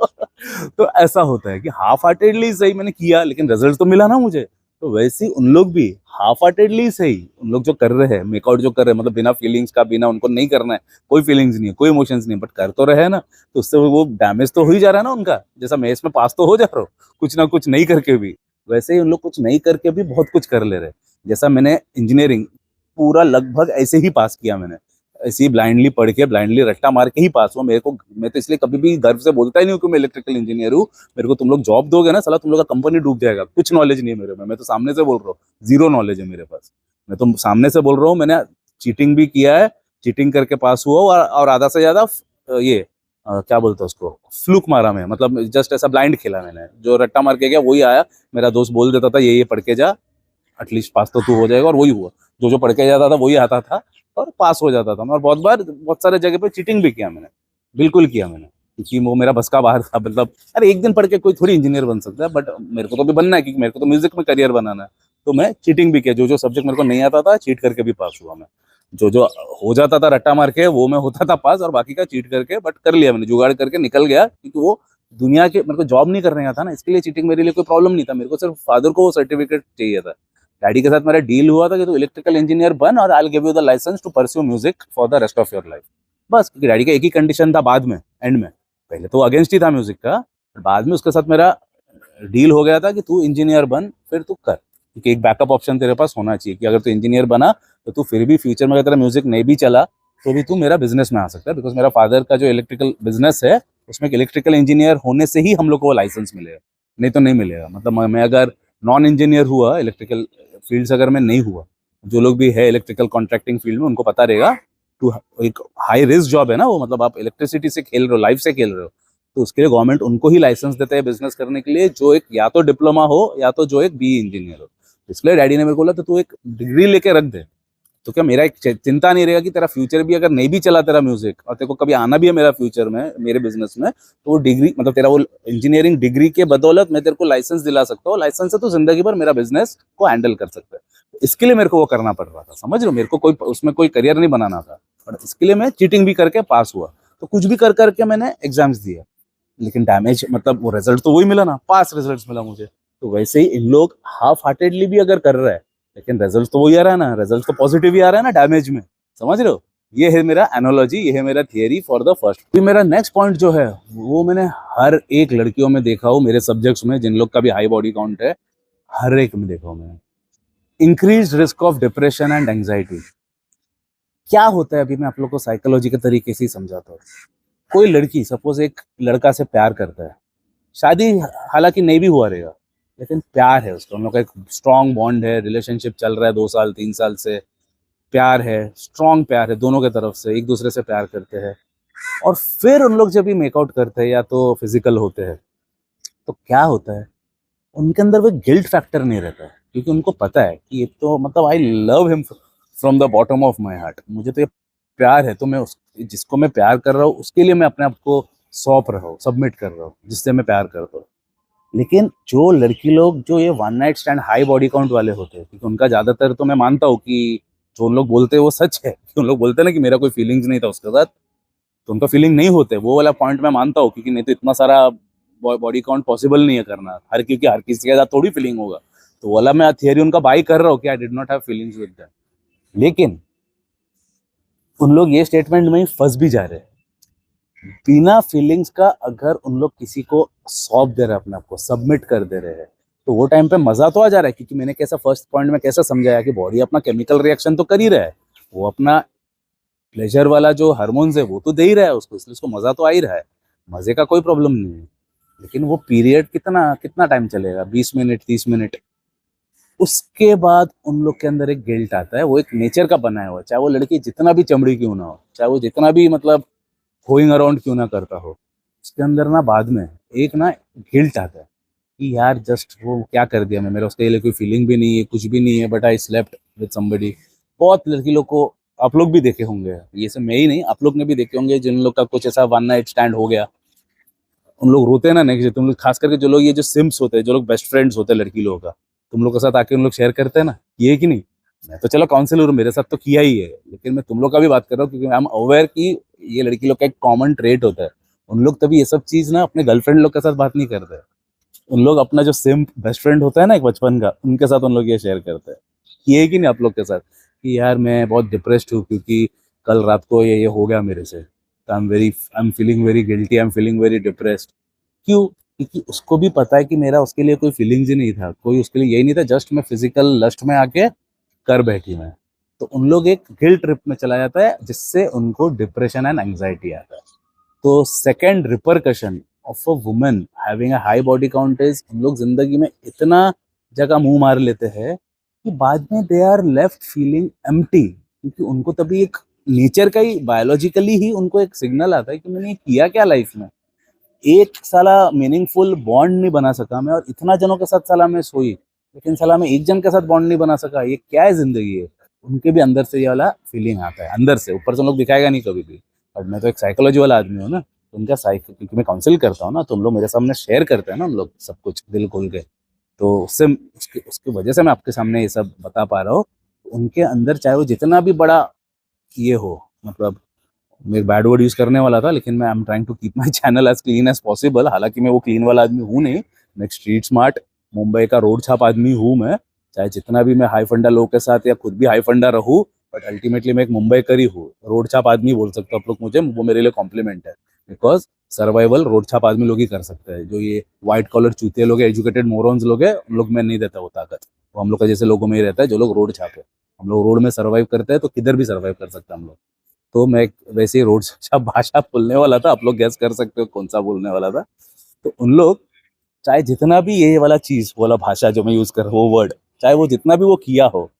तो ऐसा होता है कि हाफ हार्टेडली सही मैंने किया, लेकिन रिजल्ट तो मिला ना मुझे, तो वैसे ही उन लोग भी हाफ हार्टेडली सही, उन लोग जो कर रहे हैं, मेकआउट जो कर रहे हैं, मतलब बिना फीलिंग्स का, बिना उनको नहीं करना है, कोई फीलिंग्स नहीं है, कोई इमोशंस नहीं है, बट कर तो रहे हैं ना, तो उससे वो डैमेज तो हो ही जा रहा है ना उनका, जैसा मैं इसमें पास तो हो जा रहा हूँ कुछ ना कुछ नहीं करके भी, वैसे ही उन लोग कुछ नहीं करके भी बहुत कुछ कर ले रहे हैं, जैसा मैंने इंजीनियरिंग पूरा लगभग ऐसे ही पास किया मैंने, ऐसे ही ब्लाइंडली पढ़ के, ब्लाइंडली रट्टा मार के ही पास हुआ, मेरे को, मैं तो इसलिए कभी भी गर्व से बोलता ही नहीं हूँ कि मैं इलेक्ट्रिकल इंजीनियर हूँ, मेरे को तुम लोग जॉब दोगे ना साला, तुम लोग का कंपनी डूब जाएगा, कुछ नॉलेज नहीं है मेरे में, मैं तो सामने से बोल रहा हूँ, जीरो नॉलेज है मेरे पास, मैं तो सामने से बोल रहा हूँ, मैंने चीटिंग भी किया है, चीटिंग करके पास हुआ, और आधा से ज्यादा ये क्या बोलते हैं उसको, फ्लूक मारा मैं, मतलब जस्ट ऐसा ब्लाइंड खेला मैंने, जो रट्टा मार के गया वही आया, मेरा दोस्त बोल देता था ये पढ़ के जा, एटलीस्ट पास तो तू हो जाएगा, और वही हुआ, जो जो पढ़ के जाता था वही आता था, और पास हो जाता था मैं, और बहुत बार बहुत सारे जगह पे चीटिंग भी किया मैंने, बिल्कुल किया मैंने, क्योंकि वो मेरा बस का बाहर था, मतलब अरे एक दिन पढ़ के कोई थोड़ी इंजीनियर बन सकता है, बट मेरे को तो भी बनना है, क्योंकि मेरे को तो म्यूजिक में करियर बनाना है, तो मैं चीटिंग भी किया, जो जो सब्जेक्ट मेरे को नहीं आता था चीट करके भी पास हुआ मैं, जो जो हो जाता था रट्टा मार के वो मैं होता था पास, और बाकी का चीट करके, बट कर लिया मैंने, जुगाड़ करके निकल गया, क्योंकि वो दुनिया के, मेरे को जॉब नहीं करने का था ना, इसके लिए चीटिंग मेरे लिए कोई प्रॉब्लम नहीं था, मेरे को सिर्फ फादर को वो सर्टिफिकेट चाहिए था, डैडी के साथ मेरा डील हुआ था कि तू इलेक्ट्रिकल इंजीनियर बन और I will give you the licence to pursue music for the rest of your life. बस, क्योंकि डैडी का एक ही कंडीशन था बाद में, एंड में। पहले तो अगेंस्ट ही था म्यूजिक का, पर बाद में उसके साथ मेरा डील हो गया था कि तू इंजीनियर बन, फिर तू कर, क्योंकि एक बैकअप ऑप्शन तेरे पास होना चाहिए कि अगर तू इंजीनियर बना तो तू फिर भी फ्यूचर में अगर तेरा म्यूजिक नहीं भी चला तो भी तू मेरा बिजनेस में आ सकता है। बिकॉज मेरा फादर का जो इलेक्ट्रिकल बिजनेस है उसमें इलेक्ट्रिकल इंजीनियर होने से ही हम लोग को वो लाइसेंस मिलेगा, नहीं तो नहीं मिलेगा। मतलब मैं अगर नॉन इंजीनियर हुआ, इलेक्ट्रिकल फील्ड से अगर मैं नहीं हुआ, जो लोग भी है इलेक्ट्रिकल कॉन्ट्रैक्टिंग फील्ड में उनको पता रहेगा, टू एक हाई रिस्क जॉब है ना वो, मतलब आप इलेक्ट्रिसिटी से खेल रहे हो, लाइफ से खेल रहे हो, तो उसके लिए गवर्नमेंट उनको ही लाइसेंस देता है बिजनेस करने के लिए, जो एक या तो डिप्लोमा हो या तो जो एक बी इंजीनियर हो। इसलिए डैडी ने मेरे को बोला तो तू एक डिग्री लेके रख दे, तो क्या मेरा एक चिंता नहीं रहेगा कि तेरा फ्यूचर भी अगर नहीं भी चला तेरा म्यूजिक और तेरे को कभी आना भी है मेरा फ्यूचर में मेरे बिजनेस में, तो वो डिग्री मतलब तेरा वो इंजीनियरिंग डिग्री के बदौलत मैं तेरे को लाइसेंस दिला सकता हूँ। लाइसेंस से तो जिंदगी भर मेरा बिजनेस को हैंडल कर सकता है। इसके लिए मेरे को वो करना पड़ रहा था, समझ लो, मेरे को कोई उसमें कोई करियर नहीं बनाना था, और इसके लिए मैं चीटिंग भी करके पास हुआ। तो कुछ भी कर करके मैंने एग्जाम्स दिए, लेकिन डैमेज मतलब वो रिजल्ट तो वही मिला ना, पास रिजल्ट मिला मुझे। तो वैसे ही इन लोग हाफ हार्टेडली भी अगर कर रहा है, लेकिन रिजल्ट तो वही आ रहा है ना, रिजल्ट तो पॉजिटिव ही आ रहा है ना डैमेज में, समझ रहे हो। ये है मेरा एनोलॉजी, ये है मेरा थियरी फॉर द फर्स्ट। फिर मेरा नेक्स्ट पॉइंट जो है वो मैंने हर एक लड़कियों में देखा हो, मेरे सब्जेक्ट्स में जिन लोग का भी हाई बॉडी काउंट है, हर एक में देखा हूं मैंने, increase risk of depression and anxiety. क्या होता है अभी मैं आप लोग को साइकोलॉजी के तरीके से ही समझाता हूँ। कोई लड़की सपोज एक लड़का से प्यार करता है, शादी हालांकि नहीं भी हुआ रहेगा, लेकिन प्यार है उसका, उन लोग का एक स्ट्रॉन्ग बॉन्ड है, रिलेशनशिप चल रहा है 2 साल 3 साल से, प्यार है, स्ट्रॉन्ग प्यार है, दोनों के तरफ से एक दूसरे से प्यार करते हैं। और फिर उन लोग जब भी मेकआउट करते हैं या तो फिजिकल होते हैं, तो क्या होता है, उनके अंदर वो गिल्ट फैक्टर नहीं रहता है, क्योंकि उनको पता है कि ये तो मतलब I love him from the bottom of my heart, मुझे तो ये प्यार है, तो मैं उस जिसको मैं प्यार कर रहा हूँ उसके लिए मैं अपने आप को सौंप रहा हूँ, सबमिट कर रहा हूँ, जिससे मैं प्यार करता हूँ। लेकिन जो लड़की लोग जो ये one night stand high body count वाले होते हैं, क्योंकि उनका ज्यादातर तो मैं मानता हूँ कि जो उन लोग बोलते हैं वो सच है, कि उन लोग बोलते हैं ना कि मेरा कोई फीलिंग्स नहीं था उसके साथ, तो उनका फीलिंग नहीं होते, वो वाला पॉइंट मैं मानता हूँ, क्योंकि नहीं तो इतना सारा बॉडी काउंट पॉसिबल नहीं है करना, हर क्योंकि हर किसी के साथ थोड़ी फीलिंग होगा। तो वाला मैं थियरी उनका बाई कर रहा हूँ कि I did not have feelings with that. लेकिन उन लोग ये स्टेटमेंट में ही फंस भी जा रहे हैं, बिना फीलिंग्स का अगर उन लोग किसी को सौंप दे रहे हैं, अपने आप को सबमिट कर दे रहे हैं, तो वो टाइम पे मजा तो आ जा रहा है, क्योंकि मैंने कैसा फर्स्ट पॉइंट में कैसा समझाया कि बॉडी अपना केमिकल रिएक्शन तो कर ही रहा है, वो अपना प्लेजर वाला जो हार्मोन्स है वो तो दे ही रहा है उसको, इसलिए उसको मजा तो आ ही रहा है, मजे का कोई प्रॉब्लम नहीं है। लेकिन वो पीरियड कितना कितना टाइम चलेगा, 20 मिनट 30 मिनट, उसके बाद उन लोग के अंदर एक गिल्ट आता है, वो एक नेचर का बनाया हुआ है, चाहे वो लड़की जितना भी चमड़ी क्यों ना हो, चाहे वो जितना भी मतलब गोइंग अराउंड क्यों ना करता हो, उसके अंदर ना बाद में एक ना गिल्ट आता है कि यार जस्ट वो क्या कर दिया मैं, मेरा उसके लिए कोई फीलिंग भी नहीं है, कुछ भी नहीं है, but I slept with somebody. बहुत लड़की लोग को आप लोग भी देखे होंगे, ये सब मैं ही नहीं, आप लोग ने भी देखे होंगे, जिन लोग का कुछ ऐसा वन नाइट स्टैंड हो गया, उन लोग रोते हैं ना नेक्स्ट डे, तुम लोग खास करके जो लोग ये जो सिम्स होते हैं, जो लोग बेस्ट फ्रेंड्स होते हैं लड़की लोगों का, तुम लोग के साथ आके उन लोग शेयर करते हैं ना, ये कि नहीं। मैं तो चलो काउंसिलर हूँ, मेरे साथ तो किया ही है, लेकिन मैं तुम लोग का भी बात कर रहा हूँ, क्योंकि आई एम अवेयर कि ये लड़की लोग का एक कॉमन ट्रेट होता है, उन लोग तभी ये सब चीज ना अपने गर्लफ्रेंड लोग के साथ बात नहीं करते, उन लोग अपना जो सिम बेस्ट फ्रेंड होता है ना एक बचपन का, उनके साथ उन लोग ये शेयर करते हैं। ये कि नहीं आप लोग के साथ कि यार मैं बहुत डिप्रेस्ड हूँ क्योंकि कल रात को ये हो गया मेरे से, I am feeling very guilty, I am feeling very depressed. क्यों? क्योंकि उसको भी पता है कि मेरा उसके लिए कोई फीलिंग्स ही नहीं था, कोई उसके लिए यही नहीं था, जस्ट मैं फिजिकल लस्ट में आके कर बैठी मैं। तो उन लोग एक गिल्ट ट्रिप में चला जाता है, जिससे उनको डिप्रेशन एंड एंग्जाइटी आता है। तो second repercussion of a woman having a high body count is, उन लोग जिंदगी में इतना जगह मुंह मार लेते हैं कि बाद में they are left feeling empty, क्योंकि उनको तभी एक नेचर का ही बायोलॉजिकली ही उनको एक सिग्नल आता है कि मैंने ये किया क्या लाइफ में, एक साला मीनिंगफुल बॉन्ड नहीं बना सका मैं, और इतना जनों के साथ साला मैं सोई, लेकिन साला मैं एक जन के साथ बॉन्ड नहीं बना सका, ये क्या है जिंदगी है। उनके भी अंदर से ये वाला फीलिंग आता है, अंदर से, ऊपर से लोग दिखाएगा नहीं कभी भी। और मैं तो एक साइकोलॉजी वाला आदमी हूँ ना, तो उनका साइको, क्योंकि मैं काउंसिल करता हूँ ना, तो उन लोग मेरे सामने शेयर करते हैं ना, उन लोग सब कुछ दिल खोल के, तो उससे उसकी उसकी वजह से मैं आपके सामने ये सब बता पा रहा हूँ। उनके अंदर चाहे वो जितना भी बड़ा ये हो, मतलब मैं बैड वर्ड यूज करने वाला था, लेकिन मैं I am trying to keep my channel as clean as possible, हालांकि मैं वो क्लीन वाला आदमी हूँ नहीं, मैं एक स्ट्रीट स्मार्ट मुंबई का रोड छाप आदमी हूँ मैं, चाहे जितना भी मैं हाई फंडा लोगों के साथ या खुद भी हाई फंडा रहूँ, बट अल्टीमेटली मैं एक मुंबई करी हूँ, रोड छाप आदमी बोल सकते हो आप लोग मुझे, वो मेरे लिए कॉम्प्लीमेंट है। बिकॉज सर्वाइवल रोड छाप आदमी लोग ही कर सकते हैं। जो ये व्हाइट कॉलर चूतिया लोग, एजुकेटेड मोरॉन्स लोग हैं, उन लोग में नहीं देता वो ताकत। वो हम लोग का जैसे लोगों में ही रहता है जो लोग रोड छापे। हम लोग रोड में सर्वाइव करते हैं तो किधर भी सर्वाइव कर सकते हैं हम लोग। तो मैं वैसे ही रोड छाप भाषा बोलने वाला था, आप लोग गैस कर सकते हो कौन सा बोलने वाला था। तो उन लोग चाहे जितना भी ये वाला चीज वाला भाषा जो मैं यूज कर रहा हूँ, वो वर्ड, चाहे वो जितना भी वो किया हो,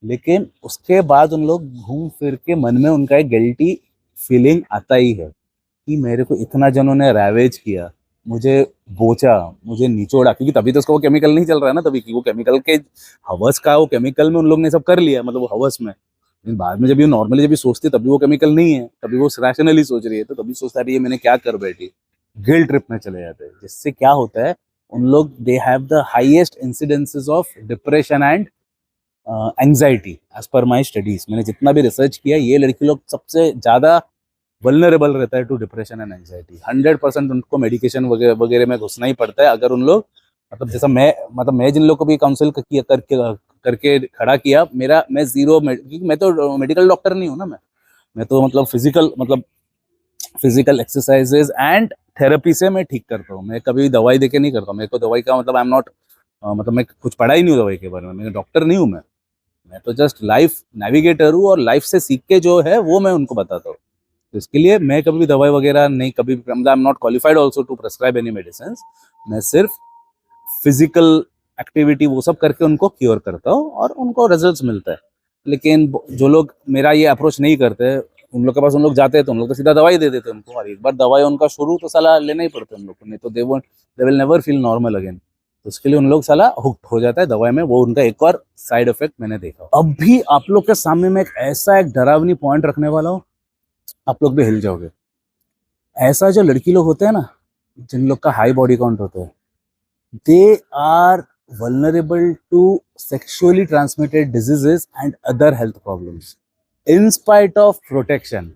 लेकिन उसके बाद उन लोग घूम फिर के मन में उनका एक गिल्टी फीलिंग आता ही है कि मेरे को इतना जनों ने रैवेज किया, मुझे बोचा, मुझे निचोड़ा, क्योंकि तभी तो उसका वो केमिकल नहीं चल रहा है ना, तभी कि वो केमिकल के हवस का, वो केमिकल में उन लोग ने सब कर लिया, मतलब वो हवस में। लेकिन बाद में जब ये नॉर्मली जब ये सोचती तभी वो केमिकल नहीं है, तभी वो रैशनली सोच रही है, तो तभी सोचता रही है मैंने क्या कर बैठी। गिल्ट ट्रिप में चले जाते हैं, जिससे क्या होता है, उन लोग they have the highest incidences of depression and anxiety as per my studies. मैंने जितना भी रिसर्च किया, ये लड़की लोग सबसे ज्यादा वल्नरेबल रहता है टू डिप्रेशन एंड एंग्जाइटी। 100% उनको मेडिकेशन वगैरह वगैरह में घुसना ही पड़ता है अगर उन लोग, मतलब जैसा मैं जिन लोग को भी काउंसिल किया करके खड़ा किया, मेरा मैं जीरो, क्योंकि मैं तो मेडिकल डॉक्टर नहीं हूँ ना। मैं तो मतलब फिजिकल एक्सरसाइजेज एंड थेरेपी से मैं ठीक करता हूँ। मैं कभी दवाई देके नहीं करता। मेरे को दवाई का मतलब आई एम नॉट, मतलब मैं कुछ पढ़ा ही नहीं हूँ दवाई के बारे में, मैं डॉक्टर नहीं हूँ। मैं तो जस्ट लाइफ नेविगेटर हूँ, और लाइफ से सीख के जो है वो मैं उनको बताता हूँ। तो इसके लिए मैं कभी भी दवाई वगैरह नहीं, कभी मतलब I am not qualified also to prescribe any medicine. मैं सिर्फ फिजिकल एक्टिविटी वो सब करके उनको क्योर करता हूँ और उनको रिजल्ट्स मिलता है। लेकिन जो लोग मेरा ये अप्रोच नहीं करते, उन लोग के पास उन लोग जाते हैं तो उन लोग तो सीधा दवाई दे देते हैं उनको, और एक बार दवाई उनका शुरू तो साला लेना ही पड़ता है उन लोग को, नहीं तो they will never feel normal again. तो उसके लिए उन लोग साला हुक्ड हो जाता है दवाई में, वो उनका एक और साइड इफेक्ट मैंने देखा। अब भी आप लोग के सामने मैं एक डरावनी पॉइंट रखने वाला हूँ, आप लोग भी हिल जाओगे। ऐसा जो लड़की लोग होते हैं ना, जिन लोग का हाई बॉडी काउंट होता है, they are vulnerable to sexually transmitted diseases and other health problems in spite of protection।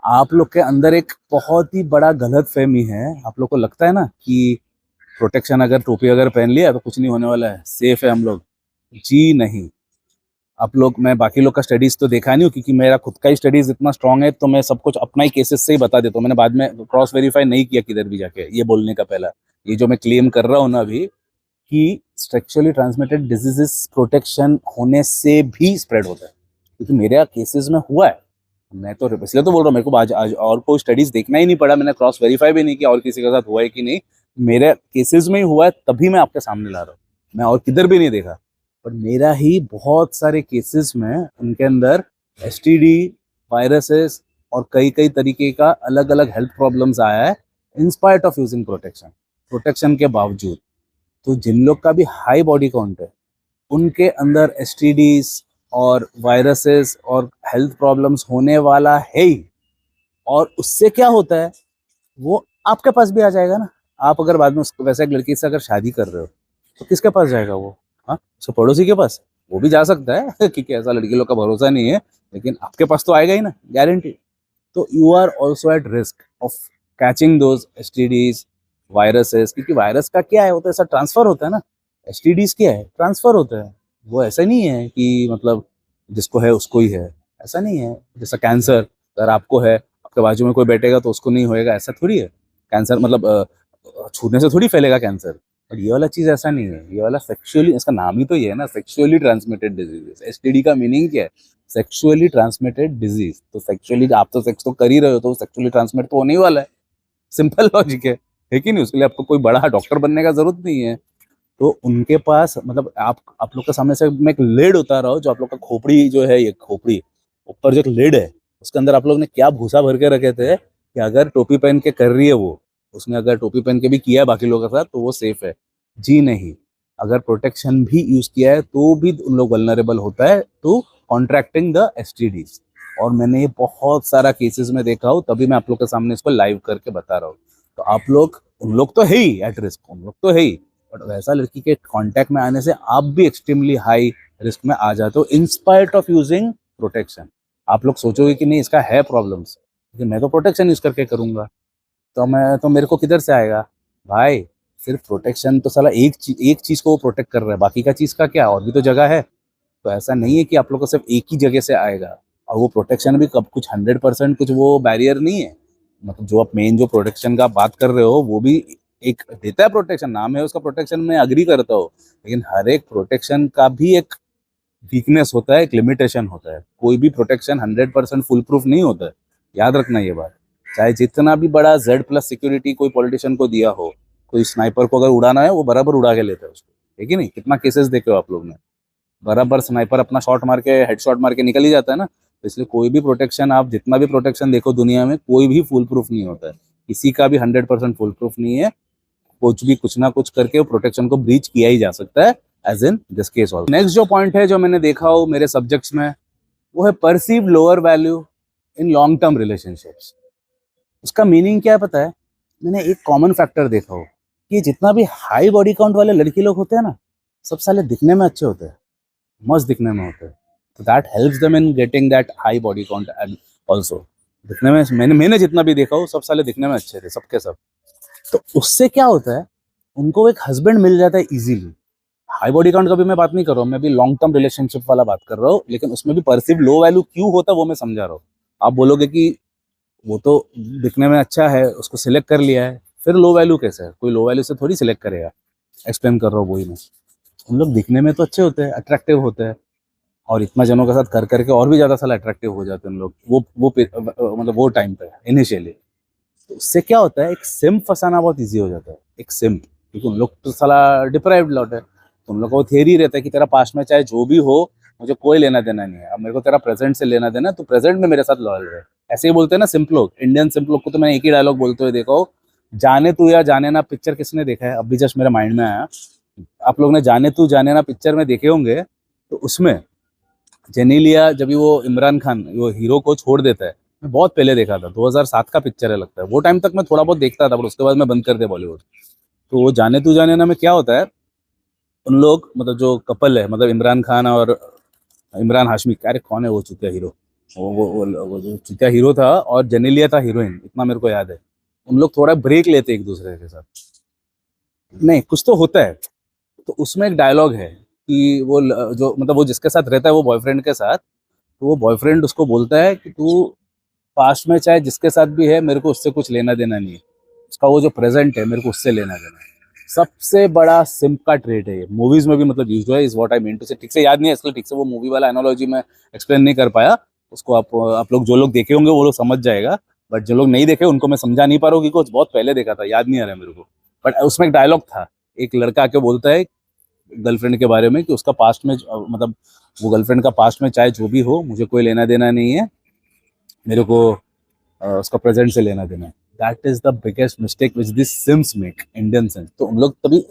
आप लोग के अंदर एक बहुत ही बड़ा गलत फहमी है। आप लोग को लगता है ना कि प्रोटेक्शन, अगर टोपी अगर पहन लिया तो कुछ नहीं होने वाला है, सेफ है हम लोग। जी नहीं। आप लोग, मैं बाकी लोग का स्टडीज तो देखा नहीं हूँ, क्योंकि मेरा खुद का ही स्टडीज इतना स्ट्रांग है, तो मैं सब कुछ अपना ही केसेस से ही बता देता हूँ। मैंने बाद में क्रॉस वेरीफाई नहीं किया किधर भी जाके, ये बोलने का पहला, ये जो मैं क्लेम कर रहा हूँ ना अभी, कि सेक्सुअली ट्रांसमिटेड डिजीजेस प्रोटेक्शन होने से भी स्प्रेड होता है, क्योंकि मेरे केसेस में हुआ है। मैं तो इसलिए तो बोल रहा हूँ, मेरे को आज और कोई स्टडीज देखना ही नहीं पड़ा, मैंने क्रॉस वेरीफाई भी नहीं किया और किसी के साथ हुआ है कि नहीं। मेरे केसेस में ही हुआ है, तभी मैं आपके सामने ला रहा हूँ। मैं और किधर भी नहीं देखा, पर मेरा ही बहुत सारे केसेस में उनके अंदर एसटीडी, वायरसेस और कई कई तरीके का अलग अलग हेल्थ प्रॉब्लम्स आया है, इंस्पाइट ऑफ यूजिंग प्रोटेक्शन के बावजूद। तो जिन लोग का भी हाई बॉडी काउंट है, उनके अंदर एसटीडीज और वायरसेस और हेल्थ प्रॉब्लम्स होने वाला है ही। और उससे क्या होता है, वो आपके पास भी आ जाएगा ना। आप अगर बाद में वैसे एक लड़की से अगर शादी कर रहे हो, तो किसके पास जाएगा वो? हाँ, उसके पड़ोसी के पास। वो भी जा सकता है क्योंकि ऐसा लड़की लोग का भरोसा नहीं है, लेकिन आपके पास तो आएगा ही ना, गारंटी। तो you are also at risk of catching those STDs, viruses, क्योंकि वायरस का क्या है, वो तो ऐसा ट्रांसफर होता है ना। एसटीडीज क्या है, ट्रांसफर होता है। वो ऐसा नहीं है कि मतलब जिसको है उसको ही है, ऐसा नहीं है। जैसा कैंसर, अगर आपको है, आपके बाजू में कोई बैठेगा तो उसको नहीं होएगा, ऐसा थोड़ी है। कैंसर मतलब छूने से थोड़ी फैलेगा कैंसर। और ये वाला चीज ऐसा नहीं है, ये वाला सेक्सुअली, इसका नाम ही तो ये है ना, सेक्सुअली ट्रांसमिटेड डिजीजेस। एसटीडी का मीनिंग क्या है? Sexually transmitted disease. तो सेक्सुअली आप तो सेक्स तो कर ही रहे हो, तो सेक्सुअली ट्रांसमिट तो होने ही वाला है। सिंपल लॉजिक है कि नहीं? उसके लिए आपको कोई बड़ा डॉक्टर बनने का जरूरत नहीं है। तो उनके पास मतलब आप लोग के सामने से मैं एक लेड उतार रहा हूँ, जो आप लोग का खोपड़ी जो है, ये खोपड़ी ऊपर जो एक लेड है, उसके अंदर आप लोग ने क्या भूसा भर के रखे थे कि अगर टोपी पहन के कर रही है वो, उसने अगर टोपी पहन के भी किया है बाकी लोगों के साथ, तो वो सेफ है। जी नहीं। अगर प्रोटेक्शन भी यूज किया है तो भी उन लोग वल्नरेबल होता है टू कॉन्ट्रैक्टिंग द एसटीडीज। और मैंने ये बहुत सारा केसेस में देखा हूँ, तभी मैं आप लोग के सामने इसको लाइव करके बता रहा हूँ। तो आप लोग, उन लोग तो है ही एट रिस्क, उन लोग तो है ही, बट वैसा लड़की के कांटेक्ट में आने से आप भी एक्सट्रीमली हाई रिस्क में आ जाते हो, in spite of using protection. आप लोग सोचोगे कि नहीं इसका है प्रॉब्लम्स, लेकिन मैं तो प्रोटेक्शन यूज करके करूंगा, तो मेरे को किधर से आएगा भाई? सिर्फ प्रोटेक्शन तो साला एक चीज को वो प्रोटेक्ट कर रहा है, बाकी का चीज का क्या, और भी तो जगह है। तो ऐसा नहीं है कि आप लोग को सिर्फ एक ही जगह से आएगा। और वो प्रोटेक्शन भी कब कुछ 100% कुछ वो बैरियर नहीं है। मतलब जो आप मेन जो प्रोटेक्शन का बात कर रहे हो वो भी एक देता है प्रोटेक्शन, नाम है उसका प्रोटेक्शन, मैं अग्री करता हूँ। लेकिन हर एक प्रोटेक्शन का भी एक वीकनेस होता है, एक लिमिटेशन होता है। कोई भी प्रोटेक्शन 100% फुल प्रूफ नहीं होता है, याद रखना ये बात। चाहे जितना भी बड़ा Z+ सिक्योरिटी कोई पॉलिटिशियन को दिया हो, कोई स्नाइपर को अगर उड़ाना है वो बराबर उड़ा के लेता है उसको, है कि नहीं? कितना केसेस देखे हो आप लोग ने, बराबर स्नाइपर अपना शॉट मार के हेडशॉट मार के निकल ही जाता है ना। तो इसलिए कोई भी प्रोटेक्शन, आप जितना भी प्रोटेक्शन देखो दुनिया में, कोई भी फुल प्रूफ नहीं होता है। किसी का भी 100% फुल प्रूफ नहीं है। कुछ भी कुछ ना कुछ करके वो प्रोटेक्शन को ब्रीच किया ही जा सकता है, as in this case also. Next जो पॉइंट है जो मैंने देखा हो मेरे सब्जेक्ट्स में, वो है perceive lower value in long term relationships. उसका मीनिंग क्या है पता है? मैंने एक कॉमन फैक्टर देखा हो कि जितना भी हाई बॉडी काउंट वाले लड़की लोग होते हैं ना, सब साले दिखने में अच्छे होते हैं, मस्त दिखने में होते हैं। तो that helps them in getting that high body count and also दिखने में, मैंने जितना भी देखा हो सब साले दिखने में अच्छे थे सबके सब। तो उससे क्या होता है, उनको एक हस्बैंड मिल जाता है इजीली। हाई बॉडी काउंट का भी मैं बात नहीं कर रहा हूँ, मैं भी लॉन्ग टर्म रिलेशनशिप वाला बात कर रहा हूँ। लेकिन उसमें भी परसीव लो वैल्यू क्यों होता है वो मैं समझा रहा हूँ। आप बोलोगे कि वो तो दिखने में अच्छा है, उसको सिलेक्ट कर लिया है, फिर लो वैल्यू कैसे है? कोई लो वैल्यू से थोड़ी सिलेक्ट करेगा। एक्सप्लेन कर रहा हूँ वही मैं। उन लोग दिखने में तो अच्छे होते हैं, अट्रैक्टिव होते हैं, और इतना जनों के साथ कर करके और भी ज्यादा साला अट्रैक्टिव हो जाते हैं उन लोग, मतलब वो टाइम पे इनिशियली। तो उससे क्या होता है, एक सिम फंसाना बहुत ईजी हो जाता है, एक सिम। क्योंकि उन लोग तो साला डिप्राइव्ड लौट है, तो उन लोग का वो थियरी रहता है कि तेरा पास्ट में चाहे जो भी हो, मुझे कोई लेना देना नहीं है, अब मेरे को तेरा प्रेजेंट से लेना देना है, तो प्रेजेंट में मेरे साथ लॉयल रहे। ऐसे ही बोलते हैं ना सिंप लोग, इंडियन सिंप लोग को तो मैंने एक ही डायलॉग बोलते हुए देखा हो, जाने तू या जाने ना पिक्चर किसने देखा है? अभी जस्ट मेरे माइंड में आया। आप लोग ने जाने तू जाने ना पिक्चर में देखे होंगे, तो उसमें जेनेलिया जब भी वो इमरान खान वो हीरो को छोड़ देता है, मैं बहुत पहले देखा था, 2007 का पिक्चर है लगता है। वो टाइम तक मैं थोड़ा बहुत देखता था, पर उसके बाद मैं बंद कर दिया बॉलीवुड। तो वो जाने तू जाने ना में क्या होता है, उन लोग मतलब जो कपल है, मतलब इमरान खान और इमरान हाशमी, अरे कौन है वो चुतिया हीरो, वो जो चुतिया हीरो था और जेनेलिया था हीरोइन, इतना मेरे को याद है। उन लोग थोड़ा ब्रेक लेते एक दूसरे के साथ, नहीं कुछ तो होता है। तो उसमें एक डायलॉग है कि जो मतलब वो जिसके साथ रहता है वो बॉयफ्रेंड के साथ, तो वो बॉयफ्रेंड उसको बोलता है कि तू पास्ट में चाहे जिसके साथ भी है, मेरे को उससे कुछ लेना देना नहीं है, उसका वो जो प्रेजेंट है मेरे को उससे लेना देना है। सबसे बड़ा सिम्प का ट्रेट है ये, मूवीज में भी मतलब यूज हुआ है, is what I mean to say. ठीक से याद नहीं है इसलिए ठीक से वो मूवी वाला एनालॉजी में एक्सप्लेन नहीं कर पाया। उसको आप लोग जो लोग देखे होंगे वो लोग समझ जाएगा, बट जो लोग नहीं देखे उनको मैं समझा नहीं पा रहा हूँ, क्योंकि कुछ बहुत पहले देखा था, याद नहीं आ रहा है मेरे को। बट उसमें एक डायलॉग था, एक लड़का आके बोलता है गर्लफ्रेंड के बारे में कि उसका पास्ट में मतलब वो गर्लफ्रेंड का पास्ट में चाहे जो भी हो, मुझे कोई लेना देना नहीं है, मेरे को उसका प्रेजेंट से लेना देना है। That is the biggest mistake which this simps make, Indian simps. तो उन लोग तभी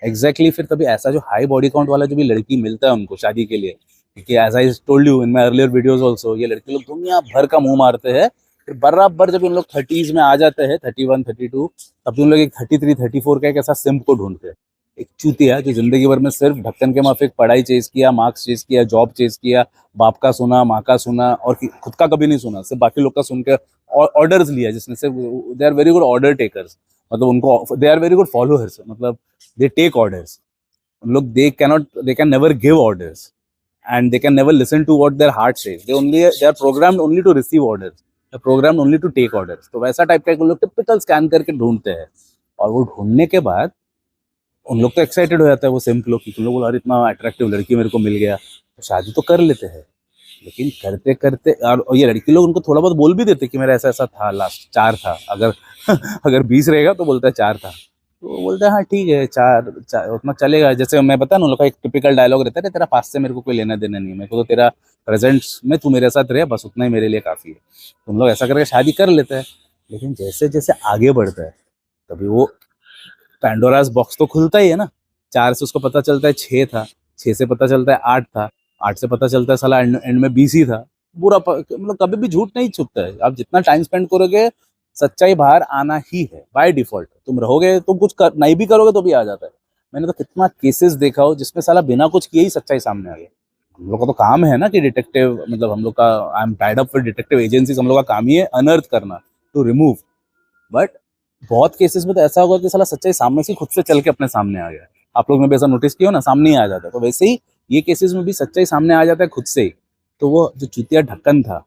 एग्जैक्टली फिर तभी ऐसा जो हाई बॉडी काउंट वाला जो भी लड़की मिलता है उनको शादी के लिए, क्योंकि as I told you in my earlier videos also, ये लड़के लोग दुनिया भर का मुंह मारते हैं। फिर बराबर जब उन लोग 30s में आ जाते हैं, 31 32, तब उन लोग एक 33 34 का एक ऐसा सिम्प को ढूंढते हैं, एक चूतिया जो जिंदगी भर में सिर्फ ढक्कन के माफिक पढ़ाई चेज किया, मार्क्स चेज किया, जॉब चेज किया, बाप का सुना, माँ का सुना, और खुद का कभी नहीं सुना, सिर्फ बाकी लोग का सुन के ऑर्डर्स लिया, जिसने से they are very good order takers. मतलब उनको they are very good followers, मतलब दे टेक ऑर्डर्स। उन लोग they can never give orders, and they can never listen to what their heart says. They are programmed only to receive orders, they are programmed only to take orders. तो वैसा type का लोग typical scan करके ढूंढते हैं, और वो ढूंढने के बाद उन लोग तो एक्साइटेड हो जाता है, वो सिंप लोग कि तुम लोग अरे इतना अट्रैक्टिव लड़की मेरे को मिल गया, तो शादी तो कर लेते हैं। लेकिन करते करते और ये लड़की लोग उनको थोड़ा बहुत बोल भी देते कि मेरा ऐसा ऐसा था, लास्ट 4 था, अगर अगर 20 रहेगा तो बोलता है 4 था। तो वो बोलता है हाँ ठीक है, 4 उतना चलेगा। जैसे मैं बता ना, उन लोग का एक टिपिकल डायलॉग रहता है, तेरा पास से मेरे को कोई लेना देना नहीं है, मेरे को तो तेरा प्रेजेंट में तू मेरे साथ रहे बस, उतना ही मेरे लिए काफ़ी है। तो उन लोग ऐसा करके शादी कर लेते हैं। लेकिन जैसे जैसे आगे बढ़ता है, तभी वो पैंडोरास बॉक्स तो खुलता ही है ना। 4 से उसको पता चलता है 6 था, 6 से पता चलता है 8 था, 8 से पता चलता है साला एंड में 20 ही था। मतलब कभी भी झूठ नहीं छुपता है, आप जितना टाइम स्पेंड करोगे सच्चाई बाहर आना ही है बाय डिफॉल्ट। तुम रहोगे, तुम कुछ नहीं भी करोगे तो भी आ जाता है। मैंने तो कितना केसेस देखा हो जिसमें साला बिना कुछ किए ही सच्चाई सामने आ गई। हम लोग का तो काम है ना कि डिटेक्टिव, मतलब हम लोग का, I am tied up with detective agencies, हम लोग का काम ही है अनर्थ करना, टू रिमूव। बट बहुत केसेस में तो ऐसा होगा कि साला सच्चाई सामने से खुद से चल के अपने सामने आ गया। आप लोग ने भी ऐसा नोटिस किया हो ना, सामने ही आ जाता है। तो वैसे ही ये केसेस में भी सच्चाई सामने आ जाता है खुद से ही। तो वो जो चूतिया ढक्कन था,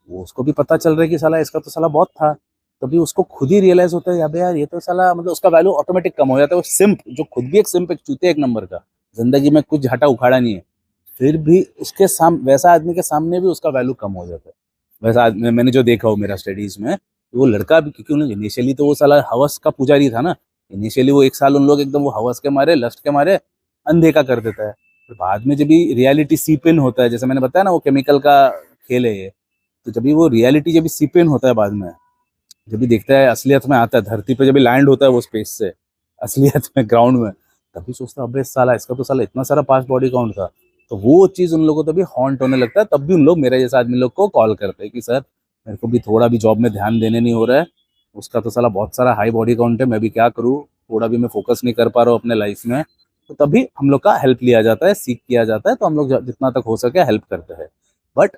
वो उसको भी पता चल रहा है कि साला इसका तो साला बहुत था। तभी उसको खुद ही रियलाइज होता है, अबे यार ये तो साला, मतलब उसका वैल्यू ऑटोमेटिक कम हो जाता है। वो सिंप, जो खुद भी एक सिंप, एक चूतिया एक नंबर का, जिंदगी में कुछ हटा उखाड़ा नहीं है, फिर भी उसके वैसा आदमी के सामने भी उसका वैल्यू कम हो जाता है। वैसा आदमी मैंने जो देखा हो मेरा स्टडीज में, वो लड़का भी, क्योंकि इनिशियली तो वो साला हवस का पुजारी था ना। इनिशियली वो 1 साल उन लोग एकदम वो हवस के मारे, लस्ट के मारे अनदेखा कर देता है। फिर बाद में जब भी रियलिटी सीप इन होता है, जैसे मैंने बताया ना वो केमिकल का खेल है ये, तो जब भी वो रियलिटी जब भी सीप इन होता है बाद में, जब भी देखता है असलियत में आता है, धरती पे जब भी लैंड होता है वो स्पेस से असलियत में ग्राउंड में, तभी सोचता है अबे साला इसका तो साला इतना सारा पास बॉडी काउंट था। तो वो चीज उन लोगों को तभी हॉन्ट होने लगता है। तब भी उन लोग मेरे जैसा आदमी लोग को कॉल करते हैं कि सर मेरे को भी थोड़ा भी जॉब में ध्यान देने नहीं हो रहा है, उसका तो साला बहुत सारा हाई बॉडी काउंट है, मैं भी क्या करूँ, थोड़ा भी मैं फोकस नहीं कर पा रहा हूँ अपने लाइफ में। तो तभी हम लोग का हेल्प लिया जाता है, सीख किया जाता है, तो हम लोग जितना तक हो सके हेल्प करते हैं। बट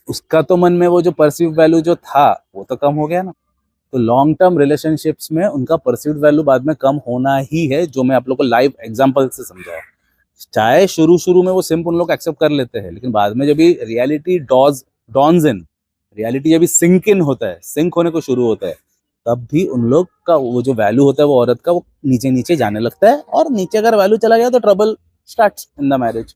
उसका तो मन में वो जो परसीव वैल्यू जो था वो तो कम हो गया ना। तो लॉन्ग टर्म रिलेशनशिप्स में उनका परसीव्ड वैल्यू बाद में कम होना ही है, जो मैं आप लोग को लाइव एग्जांपल से समझाया। चाहे शुरू शुरू में वो सिंप उन लोग एक्सेप्ट कर लेते हैं, लेकिन बाद में जब भी रियलिटी डॉन्स इन, रियलिटी जब भी सिंक इन होता है, सिंक होने को शुरू होता है, तब भी उन लोग का वो जो वैल्यू होता है वो औरत का, वो नीचे नीचे जाने लगता है। और नीचे अगर वैल्यू चला गया तो trouble starts in the marriage.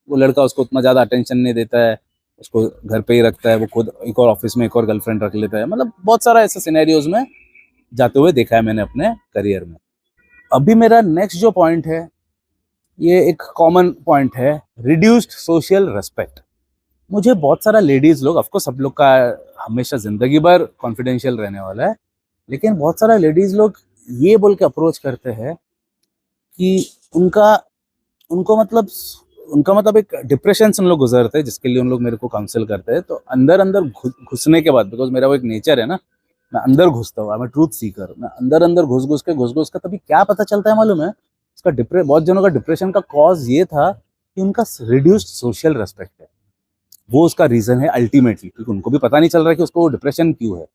वो लड़का उसको उतना ज्यादा अटेंशन नहीं देता है, उसको घर पे ही रखता है, वो खुद एक और ऑफिस में एक और गर्लफ्रेंड रख लेता है। मतलब बहुत सारा ऐसे सिनेरियोज में जाते हुए देखा है मैंने अपने करियर में। अभी मेरा नेक्स्ट जो पॉइंट है, ये एक कॉमन पॉइंट है, रिड्यूस्ड सोशल रेस्पेक्ट। मुझे बहुत सारा लेडीज लोग, ऑफकोर्स सब लोग का हमेशा जिंदगी भर कॉन्फिडेंशियल रहने वाला है, लेकिन बहुत सारा लेडीज लोग ये बोल के अप्रोच करते हैं कि उनका उनको मतलब उनका मतलब एक डिप्रेशन से उन लोग गुजरते हैं, जिसके लिए उन लोग मेरे को काउंसिल करते हैं। तो अंदर अंदर घुसने के बाद, बिकॉज मेरा वो एक नेचर है ना, मैं अंदर घुसता हूँ, मैं ट्रूथ सीकर, मैं अंदर अंदर घुस घुस के तभी क्या पता चलता है मालूम है, उसका बहुत जनों का डिप्रेशन का कॉज ये था कि उनका रिड्यूस्ड सोशल रेस्पेक्ट है। वो उसका रीजन है अल्टीमेटली, क्योंकि उनको भी पता नहीं चल रहा है कि उसको वो डिप्रेशन क्यों है।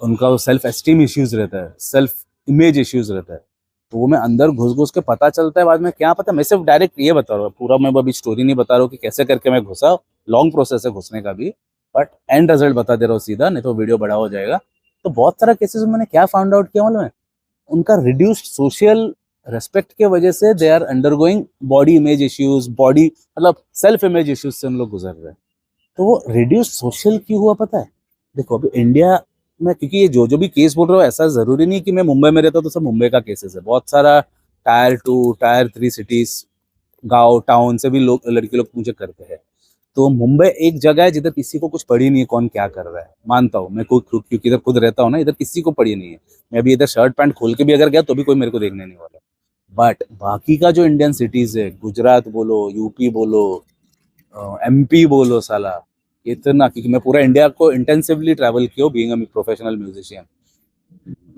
उनका वो सेल्फ एस्टीम इश्यूज रहता है, सेल्फ इमेज इश्यूज रहता है। तो वो मैं अंदर घुस घुस के पता चलता है बाद में, क्या पता। मैं सिर्फ डायरेक्ट ये बता रहा हूँ, पूरा मैं अभी स्टोरी नहीं बता रहा हूँ कि कैसे करके मैं घुसा, लॉन्ग प्रोसेस है घुसने का भी, बट एंड रिजल्ट बता दे रहा हूँ सीधा, नहीं तो वीडियो बड़ा हो जाएगा। तो बहुत सारा केसेस में मैंने क्या फाउंड आउट किया मालूम है, उनका रिड्यूस्ड सोशल रेस्पेक्ट के वजह से they are undergoing body image issues, body मतलब सेल्फ इमेज इश्यूज से उन लोग गुजर रहे हैं। तो वो रिड्यूस सोशल क्यों हुआ पता है? देखो अभी इंडिया में, क्योंकि ये जो जो भी केस बोल रहा हूँ, ऐसा जरूरी नहीं कि मैं मुंबई में रहता हूँ तो सब मुंबई का केसेस है। बहुत सारा टायर 2 टायर 3 सिटीज, गांव टाउन से भी लोग, लड़के लोग मुझे करते हैं। तो मुंबई एक जगह है जिधर किसी को कुछ पड़ी नहीं है कौन क्या कर रहा है, मानता हूँ मैं, क्योंकि इधर खुद रहता हूँ ना, इधर किसी को पड़ी नहीं है। मैं अभी इधर शर्ट पैंट खोल के भी अगर गया तो भी कोई मेरे को देखने नहीं वाला। बट बाकी का जो इंडियन सिटीज है, गुजरात बोलो, यूपी बोलो, एमपी बोलो साला, इतना, क्योंकि मैं पूरा इंडिया को इंटेंसिवली ट्रैवल किया हूँ बीइंग अ प्रोफेशनल म्यूजिशियन।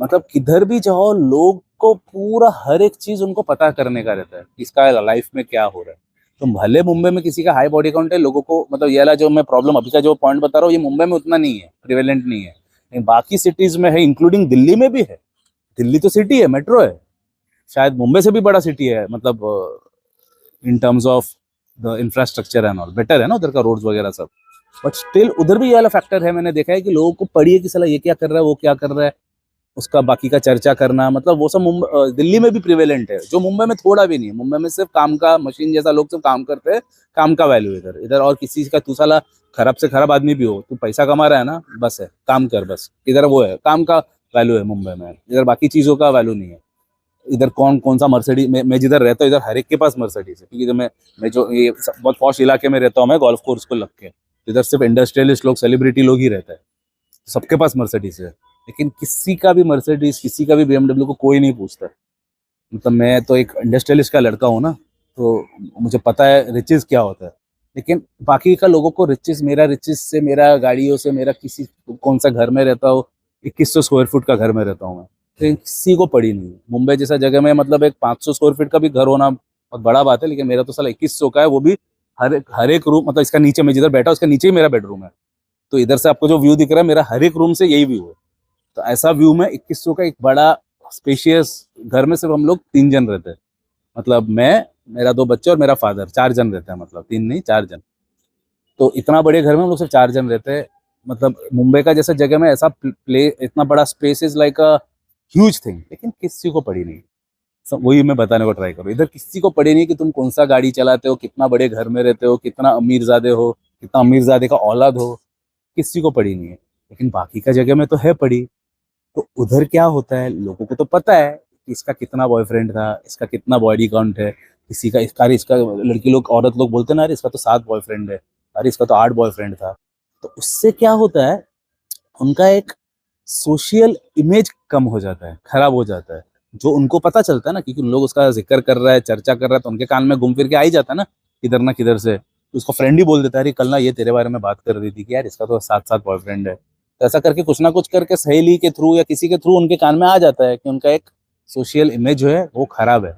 मतलब किधर भी जाओ, लोग को पूरा हर एक चीज उनको पता करने का रहता है, किसका लाइफ में क्या हो रहा है। तो भले मुंबई में किसी का हाई बॉडी काउंट है, लोगों को मतलब ये वाला जो मैं प्रॉब्लम अभी का जो पॉइंट बता रहा हूँ, ये मुंबई में उतना नहीं है, प्रिवेलेंट नहीं है, लेकिन बाकी सिटीज में है, इंक्लूडिंग दिल्ली में भी है। दिल्ली तो सिटी है, मेट्रो है, शायद मुंबई से भी बड़ा सिटी है, मतलब in terms of the infrastructure and all better है ना उधर का, रोड्स वगैरह सब। बट स्टिल उधर भी ये वाला फैक्टर है, मैंने देखा है कि लोगों को पड़ी है कि साला ये क्या कर रहा है, वो क्या कर रहा है, उसका बाकी का चर्चा करना, मतलब वो सब दिल्ली में भी प्रिवेलेंट है, जो मुंबई में थोड़ा भी नहीं है। मुंबई में सिर्फ काम का मशीन जैसा लोग सब काम करते हैं, काम का वैल्यू इधर इधर। और किसी का तू साला खराब से खराब आदमी भी हो, तू पैसा कमा रहा है ना, बस है काम कर, बस इधर वो है, काम का वैल्यू है मुंबई में, इधर बाकी चीजों का वैल्यू नहीं है। इधर कौन कौन सा मर्सिडीज, मैं जिधर रहता हूँ इधर हर एक के पास मर्सिडीज है, क्योंकि इधर मैं जो ये बहुत पॉश इलाके में रहता हूँ, मैं गोल्फ कोर्स को लग के, इधर सिर्फ इंडस्ट्रियलिस्ट लोग, सेलिब्रिटी लोग ही रहता है, सबके पास मर्सिडीज है। लेकिन किसी का भी मर्सिडीज, किसी का भी बीएमडब्ल्यू को कोई नहीं पूछता। मतलब मैं तो एक इंडस्ट्रियलिस्ट का लड़का हूँ ना, तो मुझे पता है रिचेस क्या होता है। लेकिन बाकी का लोगों को रिचेस, मेरा रिचेस से, मेरा गाड़ियों से, मेरा किसी कौन सा घर में रहता हूँ, 2100 स्क्वायर फुट का घर में रहता हूँ मैं, तो किसी को पड़ी नहीं है। मुंबई जैसा जगह में मतलब एक 500 स्क्वायर फीट का भी घर होना बहुत बड़ा बात है, लेकिन मेरा तो साला 2100 का है, वो भी हर एक रूम, मतलब इसका नीचे मैं जिधर बैठा हूँ उसका नीचे ही मेरा बेडरूम है। तो इधर से आपको जो व्यू दिख रहा है, मेरा हर एक रूम से यही व्यू है। तो ऐसा व्यू में 2100 का एक बड़ा स्पेशियस घर में सिर्फ हम लोग 3 जन रहते हैं, मतलब मैं, मेरा 2 बच्चे और मेरा फादर, 4 जन रहते हैं, मतलब 3 नहीं 4 जन। तो इतना बड़े घर में हम लोग सिर्फ 4 जन रहते हैं। मतलब मुंबई का जैसा जगह में ऐसा प्ले, इतना बड़ा space is like a huge thing, लेकिन किसी को पड़ी नहीं। वही मैं बताने को ट्राई करूँ, इधर किसी को पड़ी नहीं कि तुम कौन सा गाड़ी चलाते हो, कितना बड़े घर में रहते हो, कितना अमीरजादे हो, कितना अमीरजादे का औलाद हो, किसी को पड़ी नहीं है। लेकिन बाकी का जगह में तो है पड़ी। तो उधर क्या होता है, लोगों को तो पता है कि इसका कितना बॉयफ्रेंड था, इसका कितना बॉडी काउंट है, किसी का इसका, अरे इसका, लड़की लोग औरत लोग बोलते हैं ना, अरे इसका तो 7 बॉयफ्रेंड है, अरे इसका तो 8 बॉयफ्रेंड था। तो उससे क्या होता है, उनका एक सोशल इमेज कम हो जाता है, खराब हो जाता है। जो उनको पता चलता है ना, क्योंकि उन लोग उसका जिक्र कर रहा है, चर्चा कर रहा है, तो उनके कान में घूम फिर के आ ही जाता है ना किधर से। तो उसका फ्रेंड ही बोल देता है, अरे कल ना ये तेरे बारे में बात कर रही थी कि यार इसका तो 7 बॉयफ्रेंड है। तो ऐसा करके कुछ ना कुछ करके सहेली के थ्रू या किसी के थ्रू उनके कान में आ जाता है कि उनका एक सोशल इमेज जो है वो खराब है।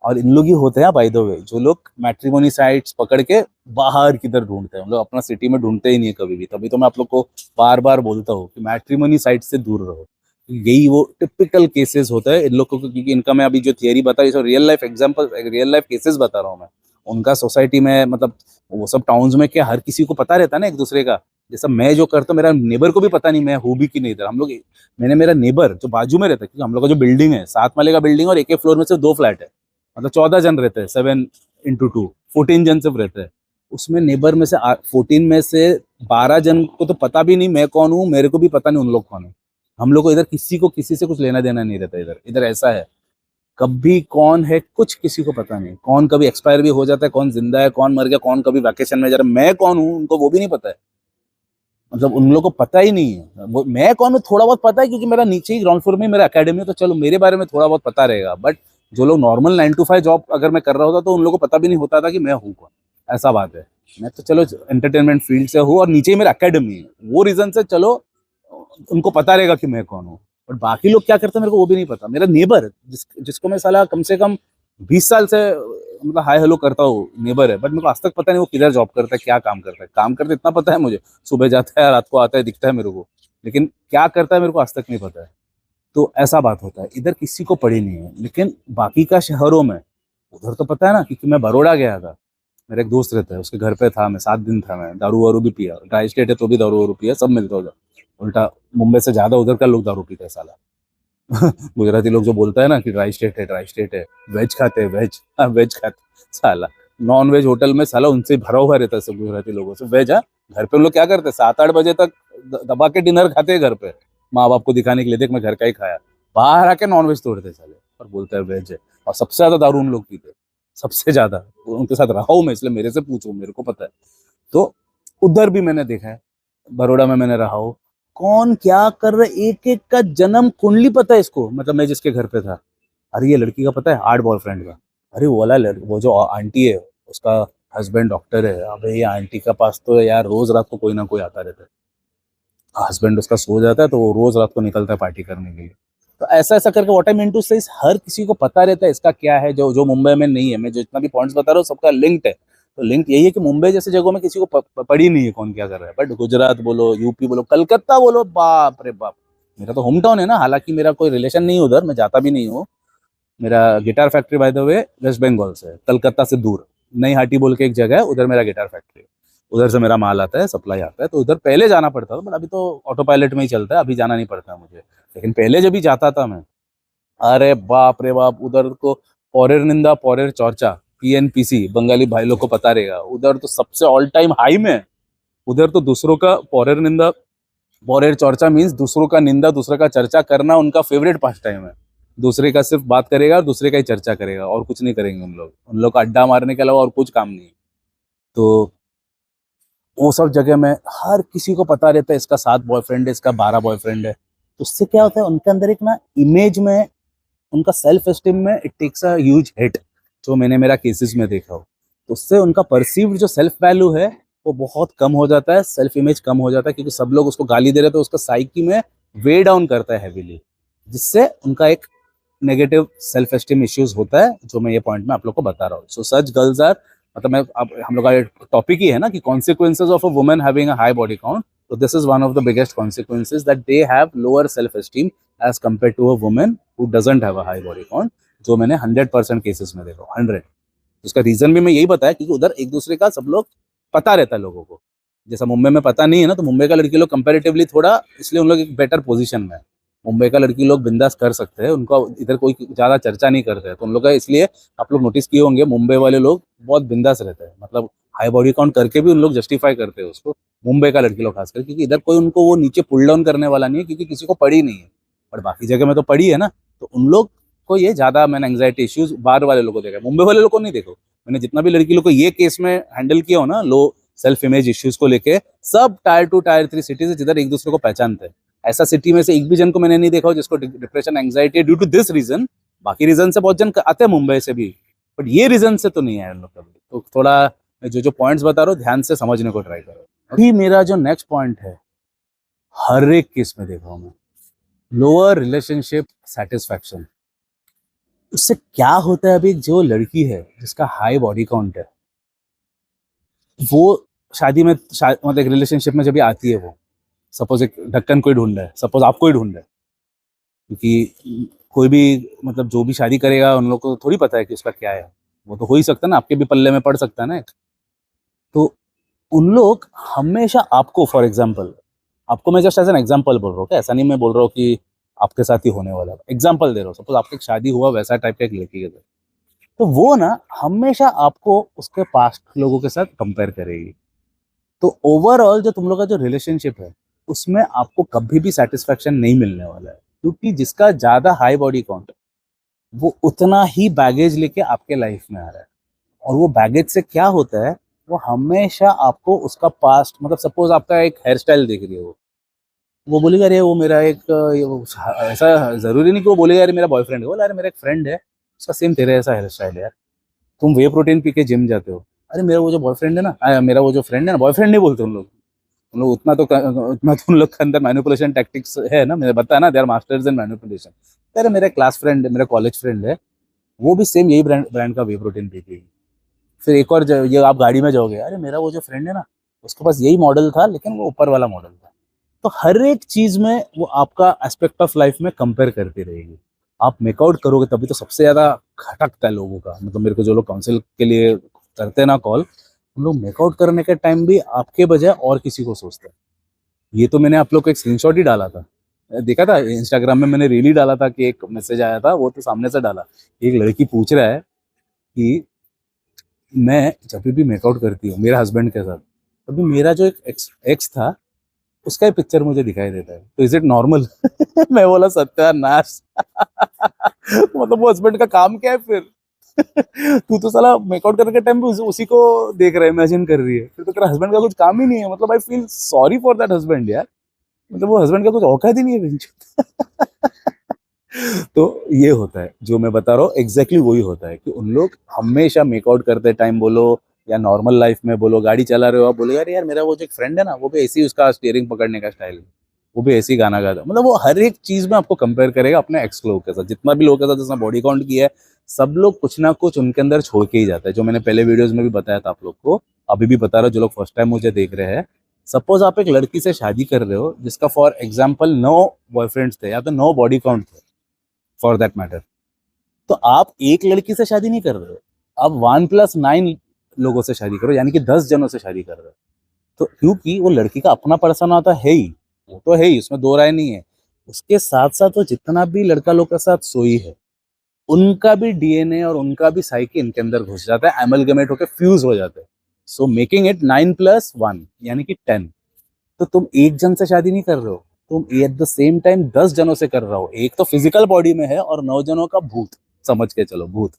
और इन लोग ही होते हैं बाय द वे, जो लोग मैट्रिमोनी साइट्स पकड़ के बाहर किधर ढूंढते हैं। हम लोग अपना सिटी में ढूंढते ही नहीं है कभी भी। तभी तो मैं आप लोग को बार बार बोलता हूँ कि मैट्रिमोनी साइट से दूर रहो। यही वो टिपिकल केसेस होता है इन लोग को, क्योंकि इनका मैं अभी जो थियरी बता रही हूँ, real life example, real life cases बता रहा हूँ मैं। उनका सोसाइटी में, मतलब वो सब टाउन्स में क्या हर किसी को पता रहता है ना एक दूसरे का। जैसा मैं जो करता हूँ, मेरा नेबर को भी पता नहीं मैं हूँ भी कि नहीं इधर। हम लोग, मैंने मेरा नेबर जो बाजू में रहता है, क्योंकि हम लोग का जो बिल्डिंग है 7 माले का बिल्डिंग, और एक एक फ्लोर में सिर्फ 2 फ्लैट है, मतलब 14 जन रहते हैं, 7 into 2, 14 जन सिर्फ रहते हैं। उसमें नेबर में से 14 में से 12 जन को तो पता भी नहीं मैं कौन हूँ, मेरे को भी पता नहीं उन लोग कौन है। हम लोग को इधर किसी को किसी से कुछ लेना देना नहीं रहता। इधर इधर ऐसा है, कभी कौन है कुछ किसी को पता नहीं। कौन कभी एक्सपायर भी हो जाता है, कौन जिंदा है, कौन मर गया, कौन कभी वैकेशन में जा रहा है, मैं कौन हूँ उनको वो भी नहीं पता है। मतलब उन लोगों को पता ही नहीं है वो मैं कौन हूँ। थोड़ा बहुत पता है क्योंकि मेरा नीचे ही ग्राउंड फ्लोर में मेरा एकेडमी है, तो चलो मेरे बारे में थोड़ा बहुत पता रहेगा। बट जो लोग नॉर्मल 9 to 5 जॉब अगर मैं कर रहा होता तो उन लोगों को पता भी नहीं होता था कि मैं हूँ कौन। ऐसा बात है। मैं तो चलो एंटरटेनमेंट फील्ड से हूँ और नीचे ही मेरा एकेडमी है, वो रीजन से चलो उनको पता रहेगा कि मैं कौन हूँ। बट बाकी लोग क्या करते हैं मेरे को वो भी नहीं पता। मेरा नेबर जिसको मैं साला कम से कम 20 साल से मतलब हाय हेलो करता हूँ, नेबर है, बट मेरे को आज तक पता नहीं वो किधर जॉब करता है, क्या काम करता है। काम करते इतना पता है मुझे, सुबह जाता है रात को आता है, दिखता है मेरे को, लेकिन क्या करता है मेरे को आज तक नहीं पता है। तो ऐसा बात होता है, इधर किसी को पड़ी नहीं है। लेकिन बाकी का शहरों में उधर तो पता है ना, क्योंकि मैं बड़ौदा गया था, मेरा एक दोस्त रहता है, उसके घर पे था मैं, 7 दिन था मैं, दारू वारू भी पिया, ड्राई स्टेट है तो भी दारू वारू पिया, सब मिलता उधर। उल्टा मुंबई से ज्यादा उधर का लोग दारू पीते हैं साला। गुजराती लोग जो बोलता है ना कि ड्राई स्टेट है, ड्राई स्टेट है, वेज खाते हैं, वेज, हाँ वेज खाते साला। नॉन वेज होटल में साला उनसे भरा हुआ रहता है सब गुजराती लोगों से। वेज, हाँ। घर पे हम लोग क्या करते हैं, 7-8 बजे तक दबा के डिनर खाते हैं घर पे, माँ बाप को दिखाने के लिए, देख मैं घर का ही खाया। बाहर आके नॉन वेज तोड़ते साले और बोलता है वेज है। और सबसे ज्यादा दारू उन लोग पीते हैं, सबसे ज्यादा। उनके साथ रहा हूँ मैं, इसलिए मेरे से पूछो, मेरे को पता है। तो उधर भी मैंने देखा है, बड़ौदा में मैंने रहा हूँ, कौन क्या कर रहा है, एक एक का जन्म कुंडली पता है इसको। मतलब मैं जिसके घर पे था, अरे ये लड़की का पता है 8 बॉयफ्रेंड का। अरे वो वाला वो जो आंटी है उसका हस्बैंड डॉक्टर है। अबे ये आंटी का पास तो यार रोज रात को कोई ना कोई आता रहता है। हस्बैंड उसका सो जाता है तो वो रोज रात को निकलता है पार्टी करने के लिए। तो ऐसा ऐसा करके व्हाट आई मीन टू से, हर किसी को पता रहता है इसका क्या है, जो जो मुंबई में नहीं है। मैं जो जितना भी पॉइंट्स बता रहा हूँ सबका लिंक्ड है। तो लिंक यही है कि मुंबई जैसे जगहों में किसी को पड़ी नहीं है कौन क्या कर रहा है। बट गुजरात बोलो, यूपी बोलो, कलकत्ता बोलो, बाप रे बाप। मेरा तो होम टाउन है ना, हालांकि मेरा कोई रिलेशन नहीं है उधर, मैं जाता भी नहीं हूँ। मेरा guitar factory by the way West Bengal से है, कलकत्ता से दूर। नई हाटी बोल के एक जगह है, उधर मेरा गिटार फैक्ट्री है। उधर से मेरा माल आता है, सप्लाई आता है। तो उधर पहले जाना पड़ता था, बट अभी तो ऑटो पायलट में ही चलता है, अभी जाना नहीं पड़ता मुझे। लेकिन पहले जब भी जाता था मैं, अरे बाप रे बाप, उधर को पोरेर निंदा पोरेर चर्चा, पीएनपीसी बंगाली भाई लोग को पता रहेगा। उधर तो सबसे ऑल टाइम हाई में, उधर तो दूसरों का पोरेर निंदा पोरेर चर्चा मीन्स दूसरों का निंदा, दूसरे का चर्चा करना उनका फेवरेट पास टाइम है। दूसरे का सिर्फ बात करेगा और दूसरे का ही चर्चा करेगा, और कुछ नहीं करेंगे उन लोग का अड्डा मारने के अलावा और कुछ काम नहीं है। तो वो सब जगह में हर किसी को पता रहता है इसका 7 बॉयफ्रेंड है, इसका 12 बॉयफ्रेंड है। तो उससे क्या होता है, उनके अंदर एक ना इमेज में, उनका सेल्फ एस्टीम में it takes a huge hit, जो मैंने मेरा केसेस में देखा हो। तो उससे उनका परसीव्ड जो सेल्फ वैल्यू है वो बहुत कम हो जाता है, सेल्फ इमेज कम हो जाता है, क्योंकि सब लोग उसको गाली दे रहे हैं, तो उसका साइकी में वे डाउन करता है हैवीली, जिससे उनका एक नेगेटिव सेल्फ एस्टीम इश्यूज होता है, जो मैं ये पॉइंट में आप लोग को बता रहा हूँ। सो सच गर्ल्स आर, मतलब मैं अब हम लोग का टॉपिक ही है ना कि consequences of a woman having a high body count. तो this is one of the biggest consequences that they have lower self esteem as compare to a women who doesn't have a high body count, जो मैंने 100% cases में देखा, 100। उसका reason भी मैं यही बताया क्योंकि उधर एक दूसरे का सब लोग पता रहता है लोगों को। जैसा मुंबई में पता नहीं है ना, तो मुंबई का लड़की लोग कंपैरेटिवली थोड़ा, इसलिए उन लोग एक बेटर पोजीशन में है। मुंबई का लड़की लोग बिंदास कर सकते हैं, उनका इधर कोई ज़्यादा चर्चा नहीं करते हैं, तो उन लोग का इसलिए आप लोग नोटिस किए होंगे मुंबई वाले लोग बहुत बिंदास रहते हैं, मतलब हाई बॉडी काउंट करके भी उन लोग जस्टिफाई करते हैं उसको, मुंबई का लड़की लोग खासकर, क्योंकि इधर कोई उनको वो नीचे पुल डाउन करने वाला नहीं है, क्योंकि किसी को पड़ी नहीं है। पर बाकी जगह में तो पड़ी है ना, तो उन लोग को ये ज़्यादा मैंने एंग्जाइटी इश्यूज बाहर वाले लोगों को देखा, मुंबई वाले लोग को नहीं देखो। मैंने जितना भी लड़की लोग को ये केस में हैंडल किया हो ना, लो सेल्फ इमेज इश्यूज को लेके, सब टायर 2 टायर 3 सिटीज है जिधर एक दूसरे को पहचानते हैं। ऐसा सिटी में से एक भी जन को मैंने नहीं देखा हो जिसको depression anxiety due to this reason. बाकी रीजन से बहुत जन आते हैं मुंबई से भी, बट ये रीजन से तो नहीं है लोग कभी। तो थोड़ा मैं जो जो पॉइंट्स बता रहा हूँ ध्यान से समझने को ट्राई करो। अभी मेरा जो नेक्स्ट पॉइंट है, हर एक केस में देखा हूँ मैं, लोअर रिलेशनशिप सेटिस्फैक्शन। उससे क्या होता है, अभी जो लड़की है जिसका हाई बॉडी काउंट है, वो शादी में मतलब एक रिलेशनशिप में जब भी आती है, वो सपोज एक ढक्कन कोई ढूंढ रहा है, सपोज आपको ही ढूंढ रहा है, क्योंकि कोई भी मतलब जो भी शादी करेगा उन लोग को थोड़ी पता है कि उसका क्या है। वो तो हो ही सकता है ना, आपके भी पल्ले में पड़ सकता है ना एक। तो उन लोग हमेशा आपको, फॉर एग्जाम्पल, आपको मैं जस्ट एज एन एग्जाम्पल बोल रहा हूँ, ऐसा नहीं मैं बोल रहा हूँ कि आपके साथ ही होने वाला, एग्जाम्पल दे रहा हूँ। सपोज आपकी शादी हुआ वैसा टाइप का एक लड़की के साथ, तो वो ना हमेशा आपको उसके पास्ट लोगों के साथ कंपेयर करेगी। तो ओवरऑल जो तुम लोग का जो रिलेशनशिप है, उसमें आपको कभी भी सेटिस्फेक्शन नहीं मिलने वाला है, क्योंकि जिसका ज्यादा हाई बॉडी काउंट है वो उतना ही बैगेज लेके आपके लाइफ में आ रहा है। और वो बैगेज से क्या होता है, वो हमेशा आपको उसका पास्ट, मतलब सपोज आपका एक हेयर स्टाइल देख रही है, वो बोलेगा अरे वो मेरा एक ऐसा जरूरी नहीं कि वो बोलेगा अरे मेरा बॉयफ्रेंड है, बोला अरे मेरा एक फ्रेंड है उसका सेम तेरे ऐसा हेयर स्टाइल है यार। तुम वे प्रोटीन पी के जिम जाते हो, अरे मेरा वो जो बॉयफ्रेंड है ना, मेरा वो जो फ्रेंड है ना, बॉयफ्रेंड नहीं बोलते उन लोग उतना तो उन लोग के अंदर मैनिपुलेशन टैक्टिक्स है ना, मैंने बताया ना, they are masters in manipulation. अरे मेरा क्लास फ्रेंड है, मेरा कॉलेज फ्रेंड है, वो भी सेम यही ब्रांड ब्रांड का वे प्रोटीन पीती है। फिर एक और ये आप गाड़ी में जाओगे, अरे मेरा वो जो फ्रेंड है ना, उसके पास यही मॉडल था लेकिन वो ऊपर वाला मॉडल था। तो हर एक चीज में वो आपका एस्पेक्ट ऑफ लाइफ में कंपेयर करती रहेगी। आप मेकआउट करोगे तभी तो सबसे ज्यादा खटकता है लोगों का, मतलब मेरे को जो लोग काउंसिल के लिए करते हैं ना कॉल, उन लोग मेकआउट करने के टाइम भी आपके बजाय और किसी को सोचते हैं। ये तो मैंने आप लोग को एक स्क्रीनशॉट ही डाला था, देखा था इंस्टाग्राम में, मैंने रील ही डाला था कि एक मैसेज आया था, वो तो सामने से डाला। एक लड़की पूछ रहा है कि मैं जब भी मेकआउट करती हूँ मेरे हस्बैंड के साथ, तभी मेरा जो एक एक्स था उसका ही पिक्चर मुझे दिखाई देता है, तो इज इट नॉर्मल? मैं बोला सत्यानाश। मतलब वो हस्बैंड का काम क्या है फिर? तू तो साला मेकआउट करने के टाइम पे उसी को देख रहा है, इमेजिन कर रही है, फिर तो तेरा हस्बैंड का कुछ काम ही नहीं है। मतलब I feel sorry for that husband यार, मतलब वो हस्बैंड का कुछ औकात ही नहीं है। तो ये होता है जो मैं बता रहा हूँ, एग्जैक्टली वही होता है कि उन लोग हमेशा मेकआउट करते टाइम बोलो या नॉर्मल लाइफ में बोलो, गाड़ी चला रहे हो आप बोले यार मेरा वो जो एक फ्रेंड है ना, वो भी ऐसी उसका स्टीयरिंग पकड़ने का स्टाइल है, वो भी ऐसी गाना गाता है। मतलब वो हर एक चीज में आपको कंपेयर करेगा अपने एक्स लोग के साथ। जितना भी लोग के साथ जितना बॉडी काउंट किया है, सब लोग कुछ ना कुछ उनके अंदर छोड़ के ही जाता है, जो मैंने पहले वीडियोज में भी बताया था आप लोग को, अभी भी बता रहा हूँ जो लोग फर्स्ट टाइम मुझे देख रहे हैं। सपोज आप एक लड़की से शादी कर रहे हो जिसका फॉर एग्जाम्पल 9 बॉयफ्रेंड्स थे या तो 9 बॉडी काउंट थे फॉर दैट मैटर, तो आप एक लड़की से शादी नहीं कर रहे हो, आप 1+9 लोगों से शादी करो, यानी कि 10 जनों से शादी कर रहे हो। तो क्योंकि वो लड़की का अपना पर्सना तो है ही, वो तो है ही, उसमें दो राय नहीं है। उसके साथ साथ वो जितना भी लड़का लोग के साथ सोई है, उनका भी डीएनए और उनका भी साइकी इनके अंदर घुस जाता है, एमलगमेट होकर फ्यूज हो जाते हैं। सो मेकिंग इट 9+1 यानी कि 10। तो तुम एक जन से शादी नहीं कर रहे हो, तुम एट द सेम टाइम 10 जनों से कर रहे हो। एक तो फिजिकल बॉडी में है और 9 जनों का भूत, समझ के चलो भूत।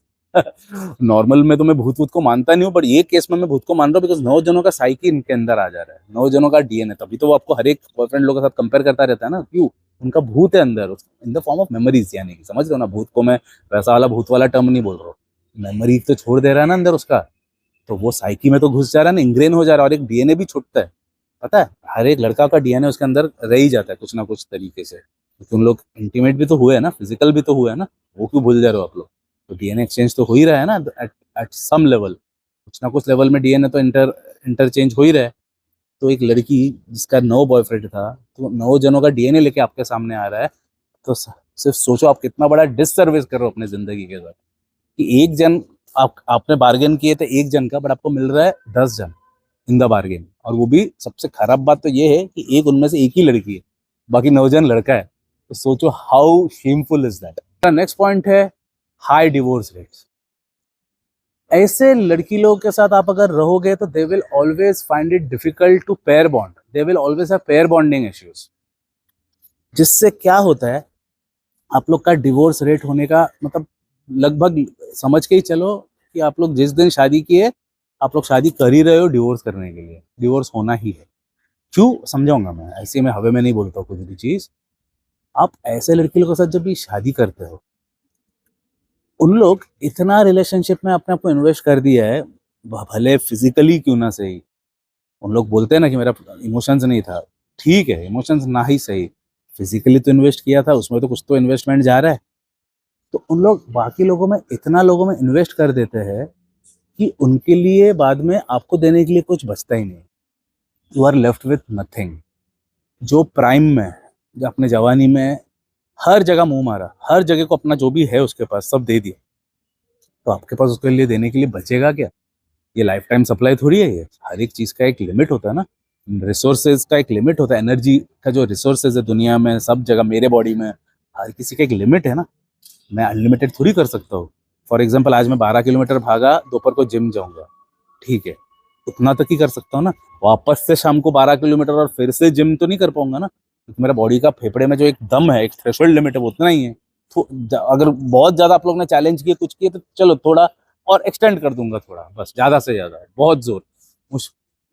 नॉर्मल में तो मैं भूत भूत को मानता नहीं हूँ, बट ये केस में मैं भूत को मान रहा हूँ, बिकॉज 9 जनों का साइकी इनके अंदर आ जा रहा है, 9 जनों का डीएनए। तभी तो वो आपको हर एक बॉयफ्रेंड लोगों के साथ कंपेयर करता रहता है ना, क्यों? उनका भूत है अंदर, in the form of memories, यानी कि समझ रहे हो ना, भूत को मैं वैसा वाला भूत वाला टर्म नहीं बोल रहा हूँ, मेमोरी तो छोड़ दे रहा है ना अंदर उसका, तो वो साइकी में तो घुस जा रहा है ना, इंग्रेन हो जा रहा है, और एक डीएनए भी छूटता है। पता है हर एक लड़का का डीएनए उसके अंदर रह ही जाता है कुछ ना कुछ तरीके से, क्योंकि उन लोग इंटीमेट भी तो हुए है ना, फिजिकल भी तो हुआ है ना, वो क्यों भूल जा रहे हो आप लोग? तो डीएनए एक्सचेंज तो हो ही रहा है ना, एट सम लेवल, कुछ ना कुछ लेवल में डीएनए तो इंटरचेंज हो ही रहा है। तो एक लड़की जिसका 9 बॉयफ्रेंड था, तो 9 जनों का डीएनए लेके आपके सामने आ रहा है, तो सिर्फ सोचो आप कितना बड़ा डिससर्विस कर रहे हो अपनी जिंदगी के साथ, कि एक जन आपने बार्गेन किए थे एक जन का, बट आपको मिल रहा है 10 जन इन द बार्गेन। और वो भी सबसे खराब बात तो ये है कि एक उनमें से एक ही लड़की है, बाकी 9 जन लड़का है। तो सोचो how shameful is that. Next point है हाई डिवोर्स रेट्स। ऐसे लड़की लोगों के साथ आप अगर रहोगे तो they will always find it difficult to pair bond, they will always have pair bonding issues, जिससे क्या होता है आप लोग का डिवोर्स रेट होने का मतलब लगभग समझ के ही चलो कि आप लोग जिस दिन शादी किए आप लोग शादी कर ही रहे हो डिवोर्स करने के लिए, डिवोर्स होना ही है। क्यों समझाऊंगा मैं, ऐसे में हवे में नहीं बोलता कुछ भी चीज। आप ऐसे लड़की लोगों के साथ जब भी शादी करते हो, उन लोग इतना रिलेशनशिप में अपने आप को इन्वेस्ट कर दिया है, भले फिजिकली क्यों ना सही। उन लोग बोलते हैं ना कि मेरा इमोशंस नहीं था, ठीक है इमोशंस ना ही सही, फिजिकली तो इन्वेस्ट किया था, उसमें तो कुछ तो इन्वेस्टमेंट जा रहा है। तो उन लोग बाकी लोगों में इतना लोगों में इन्वेस्ट कर देते हैं कि उनके लिए बाद में आपको देने के लिए कुछ बचता ही नहीं, you are left with nothing. जो प्राइम में, जो अपने जवानी में हर जगह मुंह मारा, हर जगह को अपना जो भी है उसके पास सब दे दिया, तो आपके पास उसके लिए देने के लिए बचेगा क्या? ये लाइफ टाइम सप्लाई थोड़ी है, ये हर एक चीज का एक लिमिट होता है ना, रिसोर्सेज का एक लिमिट होता है, एनर्जी का जो रिसोर्सेज है दुनिया में सब जगह, मेरे बॉडी में हर किसी का एक लिमिट है ना। मैं अनलिमिटेड थोड़ी कर सकता हूँ। फॉर एग्जाम्पल आज मैं 12 किलोमीटर भागा, दोपहर को जिम जाऊंगा, ठीक है, उतना तक ही कर सकता हूँ ना। वापस से शाम को 12 किलोमीटर और फिर से जिम तो नहीं कर पाऊंगा ना, क्योंकि मेरा बॉडी का फेफड़े में जो एक दम है, एक थ्रेशोल्ड लिमिट है, वो उतना ही है। तो अगर बहुत ज्यादा आप लोग ने चैलेंज किए कुछ किए तो चलो थोड़ा और एक्सटेंड कर दूंगा थोड़ा, बस ज्यादा से ज्यादा बहुत जोर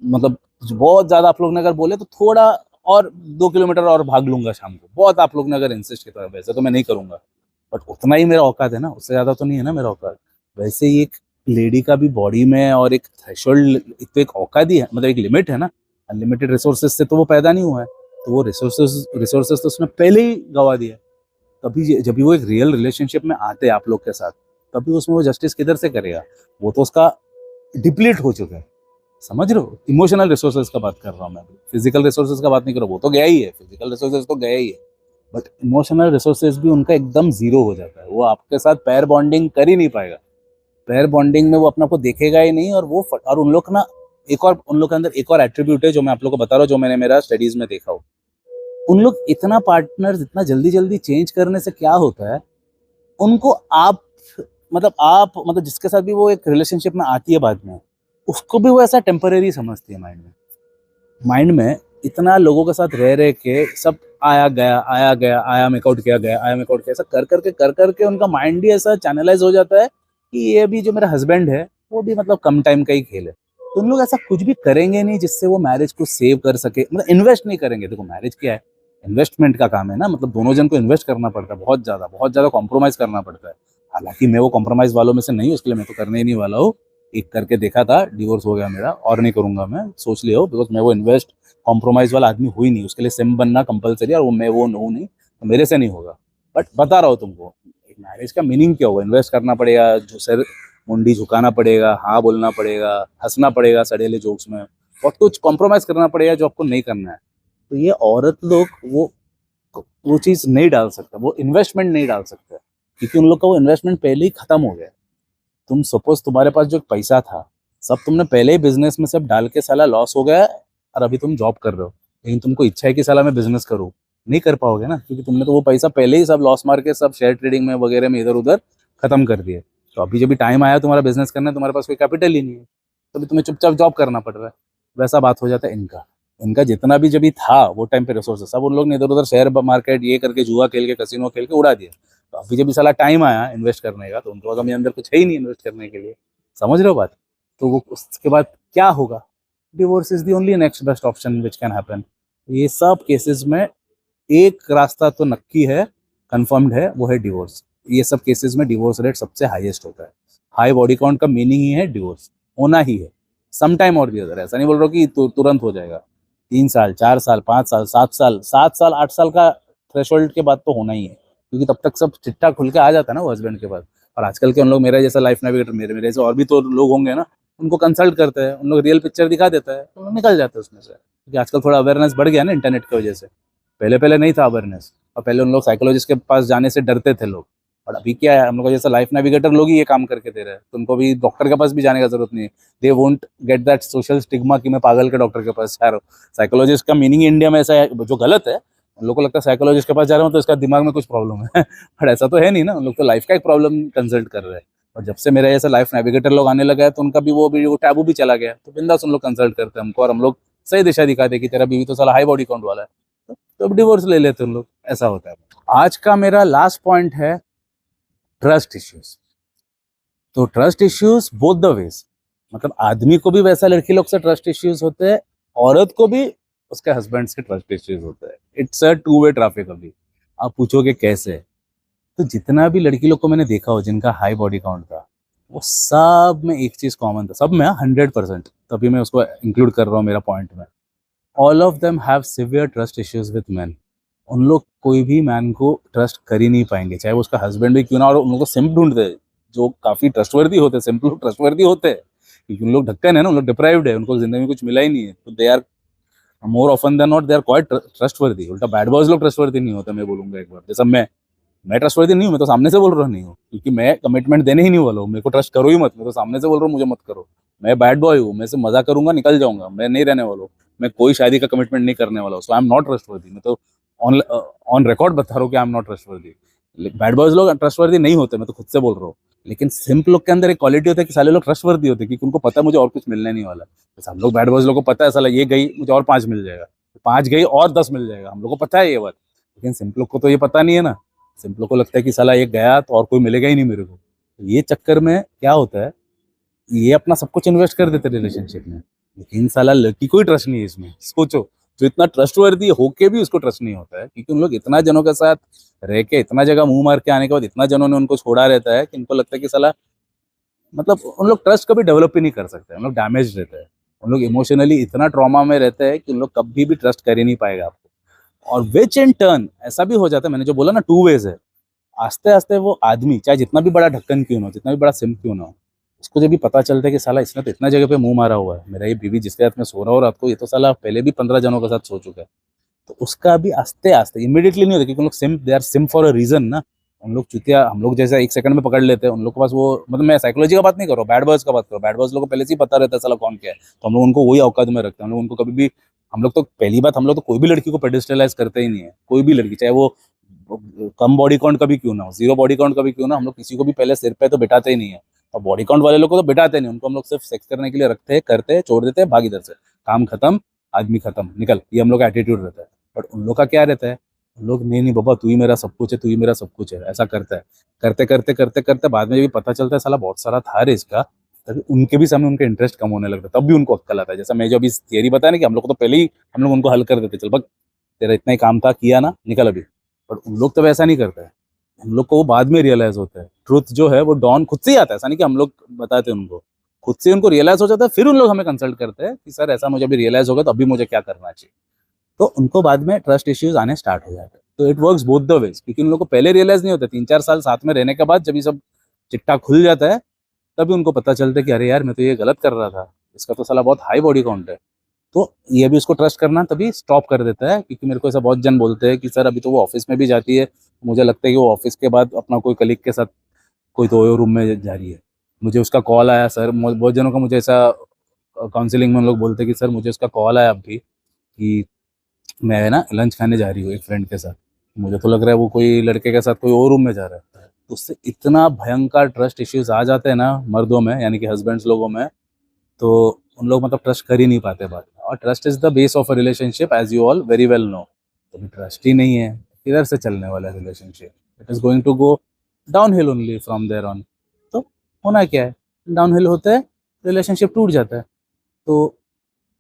मतलब बहुत ज्यादा आप लोग ने अगर बोले तो थोड़ा और 2 किलोमीटर और भाग लूंगा शाम को, बहुत आप लोग ने अगर इंसिस्ट किया, वैसे तो मैं नहीं करूंगा, बट उतना ही मेरा औकात है ना, उससे ज्यादा तो नहीं है ना मेरा औकात। वैसे ही एक लेडी का भी बॉडी में और एक थ्रेशोल्ड, तो एक औकात ही है, मतलब एक लिमिट है ना। अनलिमिटेड रिसोर्सेज से तो वो पैदा नहीं हुआ है, तो वो रिसोर्सेज तो उसने पहले ही गवा दिया। तभी जब भी वो एक रियल रिलेशनशिप में आते हैं आप लोग के साथ, तभी उसमें वो जस्टिस किधर से करेगा, वो तो उसका डिप्लीट हो चुका है। समझ रहे हो, इमोशनल रिसोर्सेज का बात कर रहा हूँ मैं, फिजिकल रिसोर्सेज का बात नहीं कर रहा, वो तो गया ही है, फिजिकल रिसोर्सेज तो गया ही है, बट इमोशनल रिसोर्सेज भी उनका एकदम जीरो हो जाता है। वो आपके साथ पैर बॉन्डिंग कर ही नहीं पाएगा, पैर बॉन्डिंग में वो अपने को देखेगा ही नहीं। और वो और उन लोग ना, एक और उन लोग के अंदर एक और एट्रीब्यूट है जो मैं आप लोग को बता रहा हूँ, जो मैंने मेरा स्टडीज में देखा हो। उन लोग इतना पार्टनर इतना जल्दी जल्दी चेंज करने से क्या होता है, उनको आप मतलब जिसके साथ भी वो एक रिलेशनशिप में आती है बाद में, उसको भी वो ऐसा टेम्परेरी समझती है माइंड में इतना लोगों के साथ रह रहे के सब आया गया आया गया, आया मेकआउट किया गया, आया मेकआउट किया, ऐसा कर करके उनका माइंड ही ऐसा चैनलाइज हो जाता है कि ये भी जो मेरा हस्बैंड है वो भी मतलब कम टाइम का ही खेल है। तो उन लोग ऐसा कुछ भी करेंगे नहीं जिससे वो मैरिज को सेव कर सके, मतलब इन्वेस्ट नहीं करेंगे। देखो मैरिज क्या है, इन्वेस्टमेंट का काम है ना, मतलब दोनों जन को इन्वेस्ट करना पड़ता है, बहुत ज्यादा कॉम्प्रोमाइज करना पड़ता है। हालांकि मैं वो कॉम्प्रोमाइज वालों में से नहीं हूँ, इसके लिए मैं तो करने ही नहीं वाला हूँ। एक करके देखा था, डिवोर्स हो गया मेरा, और नहीं करूंगा मैं, सोच लिया हो, बिकॉज मैं वो इन्वेस्ट कॉम्प्रोमाइज वाला आदमी हुई नहीं, उसके लिए सिम बनना कंपलसरी है, और मैं वो हूँ नहीं, तो मेरे से नहीं होगा। बट बता रहा हूँ तुमको, मैरिज का मीनिंग क्या होगा, इन्वेस्ट करना पड़ेगा, जो सर मुंडी झुकाना पड़ेगा, हाँ बोलना पड़ेगा, हंसना पड़ेगा सड़ेले जोक्स में, बहुत कुछ कॉम्प्रोमाइज करना पड़ेगा जो आपको नहीं करना है। तो ये औरत लोग वो चीज नहीं डाल सकता, वो इन्वेस्टमेंट नहीं डाल सकते, क्योंकि उन लोग का वो इन्वेस्टमेंट पहले ही खत्म हो गया। तुम सपोज तुम्हारे पास जो पैसा था सब तुमने पहले ही बिजनेस में सब डाल के साला लॉस हो गया, और अभी तुम जॉब कर रहे हो, लेकिन तुमको इच्छा है कि साला मैं बिजनेस करूँ, नहीं कर पाओगे ना, क्योंकि तुमने तो वो पैसा पहले ही सब लॉस मार के सब शेयर ट्रेडिंग में वगैरह में इधर उधर खत्म कर दिए। तो अभी जब भी टाइम आया तुम्हारा बिजनेस करना, तुम्हारे पास कोई कैपिटल ही नहीं है, तो अभी तुम्हें चुपचाप जॉब करना पड़ रहा है। वैसा बात हो जाता है इनका। इनका जितना भी जब भी था वो टाइम पे रिसोर्सेस सब उन लोग ने इधर उधर शेयर मार्केट ये करके, जुआ खेल के, कसिनो खेल के उड़ा दिया। तो अभी जब भी साला टाइम आया इन्वेस्ट करने का, तो उनके पास अभी अंदर कुछ है ही नहीं इन्वेस्ट करने के लिए। समझ रहे हो बात? तो वो उसके बाद क्या होगा, divorce is the only next best option which can happen. ये सब केसेस में एक रास्ता तो नक्की है, कंफर्म्ड है, वो है डिवोर्स। ये सब केसेस में डिवोर्स रेट सबसे हाईएस्ट होता है। हाई बॉडी काउंट का मीनिंग ही है डिवोर्स होना ही है, सम टाइम और दी अदर। ऐसा नहीं बोल रहा कि तुरंत हो जाएगा, 3 साल 4 साल 5 साल 7 साल 7 साल 8 साल का थ्रेशोल्ड के बाद तो होना ही है, क्योंकि तब तक सब चिट्ठा खुल के आ जाता है ना वो हस्बैंड के पास। और आजकल के उन लोग, मेरा जैसा लाइफ नेविगेटर, मेरे जैसे और भी तो लोग होंगे ना, उनको कंसल्ट करते हैं, उन लोग रियल पिक्चर दिखा देता है, तो निकल जाते हैं उसमें से। क्योंकि आजकल थोड़ा अवेयरनेस बढ़ गया ना इंटरनेट की वजह से। पहले पहले नहीं था अवेयरनेस, और पहले उन लोग साइकोलॉजिस्ट के पास जाने से डरते थे लोग। और अभी क्या है, हम लोग को जैसे लाइफ नेविगेटर लोग ही ये काम करके दे रहे हैं, तो उनको भी डॉक्टर के पास भी जाने का जरूरत नहीं है। They won't get that social stigma कि मैं पागल के डॉक्टर के पास जा रहा हूँ। साइकोलॉजिस्ट का मीनिंग इंडिया में ऐसा है, जो गलत है। उन लोग को लगता है साइकोलॉजिस्ट के पास जा रहा हूँ तो इसका दिमाग में कुछ प्रॉब्लम है बट ऐसा तो है नहीं ना, उन लोग तो लाइफ का एक प्रॉब्लम कंसल्ट कर रहे हैं। और जब से मेरा ऐसा लाइफ नेविगेटर लोग आने लगा है तो उनका भी वो टैबू भी चला गया, तो बिंदास उन लोग कंसल्ट करते हैं हमको, और हम लोग सही दिशा दिखाते कि तेरा बीवी तो साला हाई बॉडी काउंट वाला है, तो अब डिवोर्स ले लेते हैं उन लोग। ऐसा होता है। आज का मेरा लास्ट पॉइंट है ट्रस्ट इश्यूज। तो trust issues both the ways, मतलब आदमी को भी वैसा लड़की लोग से ट्रस्ट इश्यूज होते हैं, औरत को भी उसके हस्बैंड से ट्रस्ट इश्यूज होते हैं। It's a two way traffic. अभी आप पूछोगे कैसे, तो जितना भी लड़की लोग को मैंने देखा हो जिनका हाई बॉडी काउंट था, वो सब में एक चीज कॉमन था, सब में 100%, तभी मैं उसको इंक्लूड कर रहा हूँ मेरा पॉइंट में। All of them have severe trust issues with man. उन लोग कोई भी मैन को ट्रस्ट कर ही नहीं पाएंगे, चाहे वो उसका हस्बैंड भी क्यों ना। और उन लोग को सिम्प ढूंढते हैं जो काफी ट्रस्टवर्दी होते हैं, सिंपल लोग ट्रस्टवर्दी होते हैं, क्योंकि उन लोग ढक्कन है ना, उन लोग डिप्राइव्ड है, उनको जिंदगी में कुछ मिला ही नहीं है, तो they are more often than not they are quite trustworthy. उल्टा बैड बॉयज लोग ट्रस्टवर्दी नहीं होते, मैं बोलूंगा एक बार। जैसा मैं ट्रस्टवर्दी नहीं हूँ, मैं तो सामने से बोल रहा नहीं हूँ, क्योंकि मैं कमिटमेंट देने ही नहीं वाला हूँ। मेरे को ट्रस्ट करो ही मत, मैं तो सामने से बोल रहा हूँ मुझे मत करो। मैं बैड बॉय हूँ, मैं से मजा करूंगा निकल जाऊंगा, मैं नहीं रहने वाला हूँ। मैं कोई शादी का कमिटमेंट नहीं करने वाला हूँ, सो आई एम नॉट ट्रस्टवर्दी। मैं तो ऑन ऑन रिकॉर्ड बता रहा हूँ कि आई am not trustworthy. Bad boys लोग ट्रस्टवर्दी नहीं होते, मैं तो खुद से बोल रहा हूँ। लेकिन सिंप लोग के अंदर एक क्वालिटी होती है कि साले लोग ट्रस्टवर्दी होते हैं, क्योंकि उनको पता है मुझे और कुछ मिलने नहीं वाला। जैसे हम लोग बैड बॉयज लोग को पता है साला ये गई मुझे और 5 मिल जाएगा, 5 गई और 10 मिल जाएगा, हम लोग को पता है ये बात। लेकिन सिंप लोग को तो ये पता नहीं है ना। सिंपलों को लगता है कि साला एक गया तो और कोई मिलेगा ही नहीं मेरे को। ये चक्कर में क्या होता है, ये अपना सब कुछ इन्वेस्ट कर देते रिलेशनशिप में, लेकिन साला लड़की कोई ट्रस्ट नहीं है इसमें। सोचो, जो इतना ट्रस्टवर्दी होके भी उसको ट्रस्ट नहीं होता है, क्योंकि उन लोग इतना जनों के साथ रह के, इतना जगह मुंह मार के आने के बाद इतना जनों ने उनको छोड़ा रहता है कि उनको लगता है कि साला, मतलब उन लोग ट्रस्ट कभी डेवलप ही नहीं कर सकते, उन लोग डैमेज रहते हैं। उन लोग इमोशनली इतना ट्रॉमा में रहते हैं कि उन लोग कभी भी ट्रस्ट कर ही नहीं पाएगा आपको। और विच इन टर्न ऐसा भी हो जाता है, मैंने जो बोला ना टू वेज है। आस्ते आस्ते वो आदमी चाहे जितना भी बड़ा ढक्कन क्यों ना हो, जितना भी बड़ा सिम क्यों ना हो, उसको जब भी पता चलता है कि साला इसने तो इतना जगह पे मुंह मारा हुआ है, मेरा ये बीवी जिसके हाथ में सो रहा हो रात को, ये तो साला पहले भी 15 जनों के साथ सो चुका है, तो उसका भी आस्ते आस्ते, इमीडिएटली नहीं होता, क्योंकि उन लोग simp, they are simp for a reason ना। उन लोग चुतिया, हम लोग जैसा एक सेकंड में पकड़ लेते हैं, उन लोग के पास वो, मतलब मैं साइकोलॉजी का बात नहीं कर रहा हूँ, बैड बॉयज का बात कर रहा हूँ। बैड बॉयज लोग को पहले से ही पता रहता है साला कौन क्या है, तो हम लोग उनको वही औकात में रखते हैं। हम लोग उनको कभी भी, हम लोग तो पहली बात, हम लोग तो कोई भी लड़की को पेडिस्टलाइज करते ही नहीं है। कोई भी लड़की, चाहे वो कम बॉडी काउंट कभी क्यों ना हो, 0 बॉडी काउंट कभी क्यों ना, हम लोग किसी को भी पहले सिर पे तो बिठाते ही नहीं है। और बॉडी काउंट वाले लोग को तो बिठाते नहीं, उनको हम लोग सिर्फ सेक्स करने के लिए रखते हैं, करते हैं, छोड़ देते हैं, भाग इधर से, काम खत्म, आदमी खत्म, निकल, ये हम लोग का एटीट्यूड रहता है। बट उन लोग का क्या रहता है, उन लोग नहीं नहीं बाबा तू ही मेरा सब कुछ है, तू ही मेरा सब कुछ है, ऐसा करता है। करते करते करते करते बाद में जब पता चलता है साला बहुत सारा था रे इसका, तभी उनके भी सामने उनका इंटरेस्ट कम होने लगता है, तब भी उनको अक्कल आता है। जैसा मैं जो अभी थियरी बताया ना कि हम लोग को तो पहले ही हम लोग उनको हल कर देते, चल भाग, तेरा इतना ही काम था, किया ना, निकल अभी। बट उन लोग तो वैसा नहीं करते हैं, हम लोग को वो बाद में रियलाइज होता है। ट्रुथ जो है वो डॉन खुद से ही आता है, ऐसा नहीं कि हम लोग बताते हैं उनको, खुद से उनको रियलाइज हो जाता है, फिर उन लोग हमें कंसल्ट करते हैं कि सर ऐसा मुझे अभी रियलाइज होगा, तो अभी मुझे क्या करना चाहिए। तो उनको बाद में ट्रस्ट इश्यूज आने स्टार्ट हो जाते हैं। तो it works both the ways, क्योंकि उन लोग को पहले रियलाइज नहीं होता, 3-4 साल साथ में रहने के बाद जब ये सब चिट्टा खुल जाता है, तभी उनको पता चलता है कि अरे यार मैं तो ये गलत कर रहा था, इसका तो साला बहुत हाई बॉडी काउंट है। तो ये भी उसको ट्रस्ट करना तभी स्टॉप कर देता है, क्योंकि मेरे को ऐसा बहुत जन बोलते हैं कि सर अभी तो वो ऑफिस में भी जाती है, मुझे लगता है कि वो ऑफिस के बाद अपना कोई कलीग के साथ कोई तो रूम में जा रही है। मुझे उसका कॉल आया सर, बहुत जनों का मुझे ऐसा काउंसलिंग में लोग बोलते हैं कि सर मुझे उसका कॉल आया अभी कि मैं ना लंच खाने जा रही हूँ एक फ्रेंड के साथ, मुझे तो लग रहा है वो कोई लड़के के साथ कोई और रूम में जा रहा है। तो उससे इतना भयंकर ट्रस्ट इश्यूज आ जाते हैं ना मर्दों में, यानी कि हस्बैंड्स लोगों में, तो उन लोग मतलब ट्रस्ट कर ही नहीं पाते बाद में। और trust is the base of a relationship, as you all very well know. तो ट्रस्ट ही नहीं है, किधर से चलने वाला है relationship, it is going to go downhill only from there on. तो होना क्या है, डाउन हिल होता है, रिलेशनशिप टूट जाता है। तो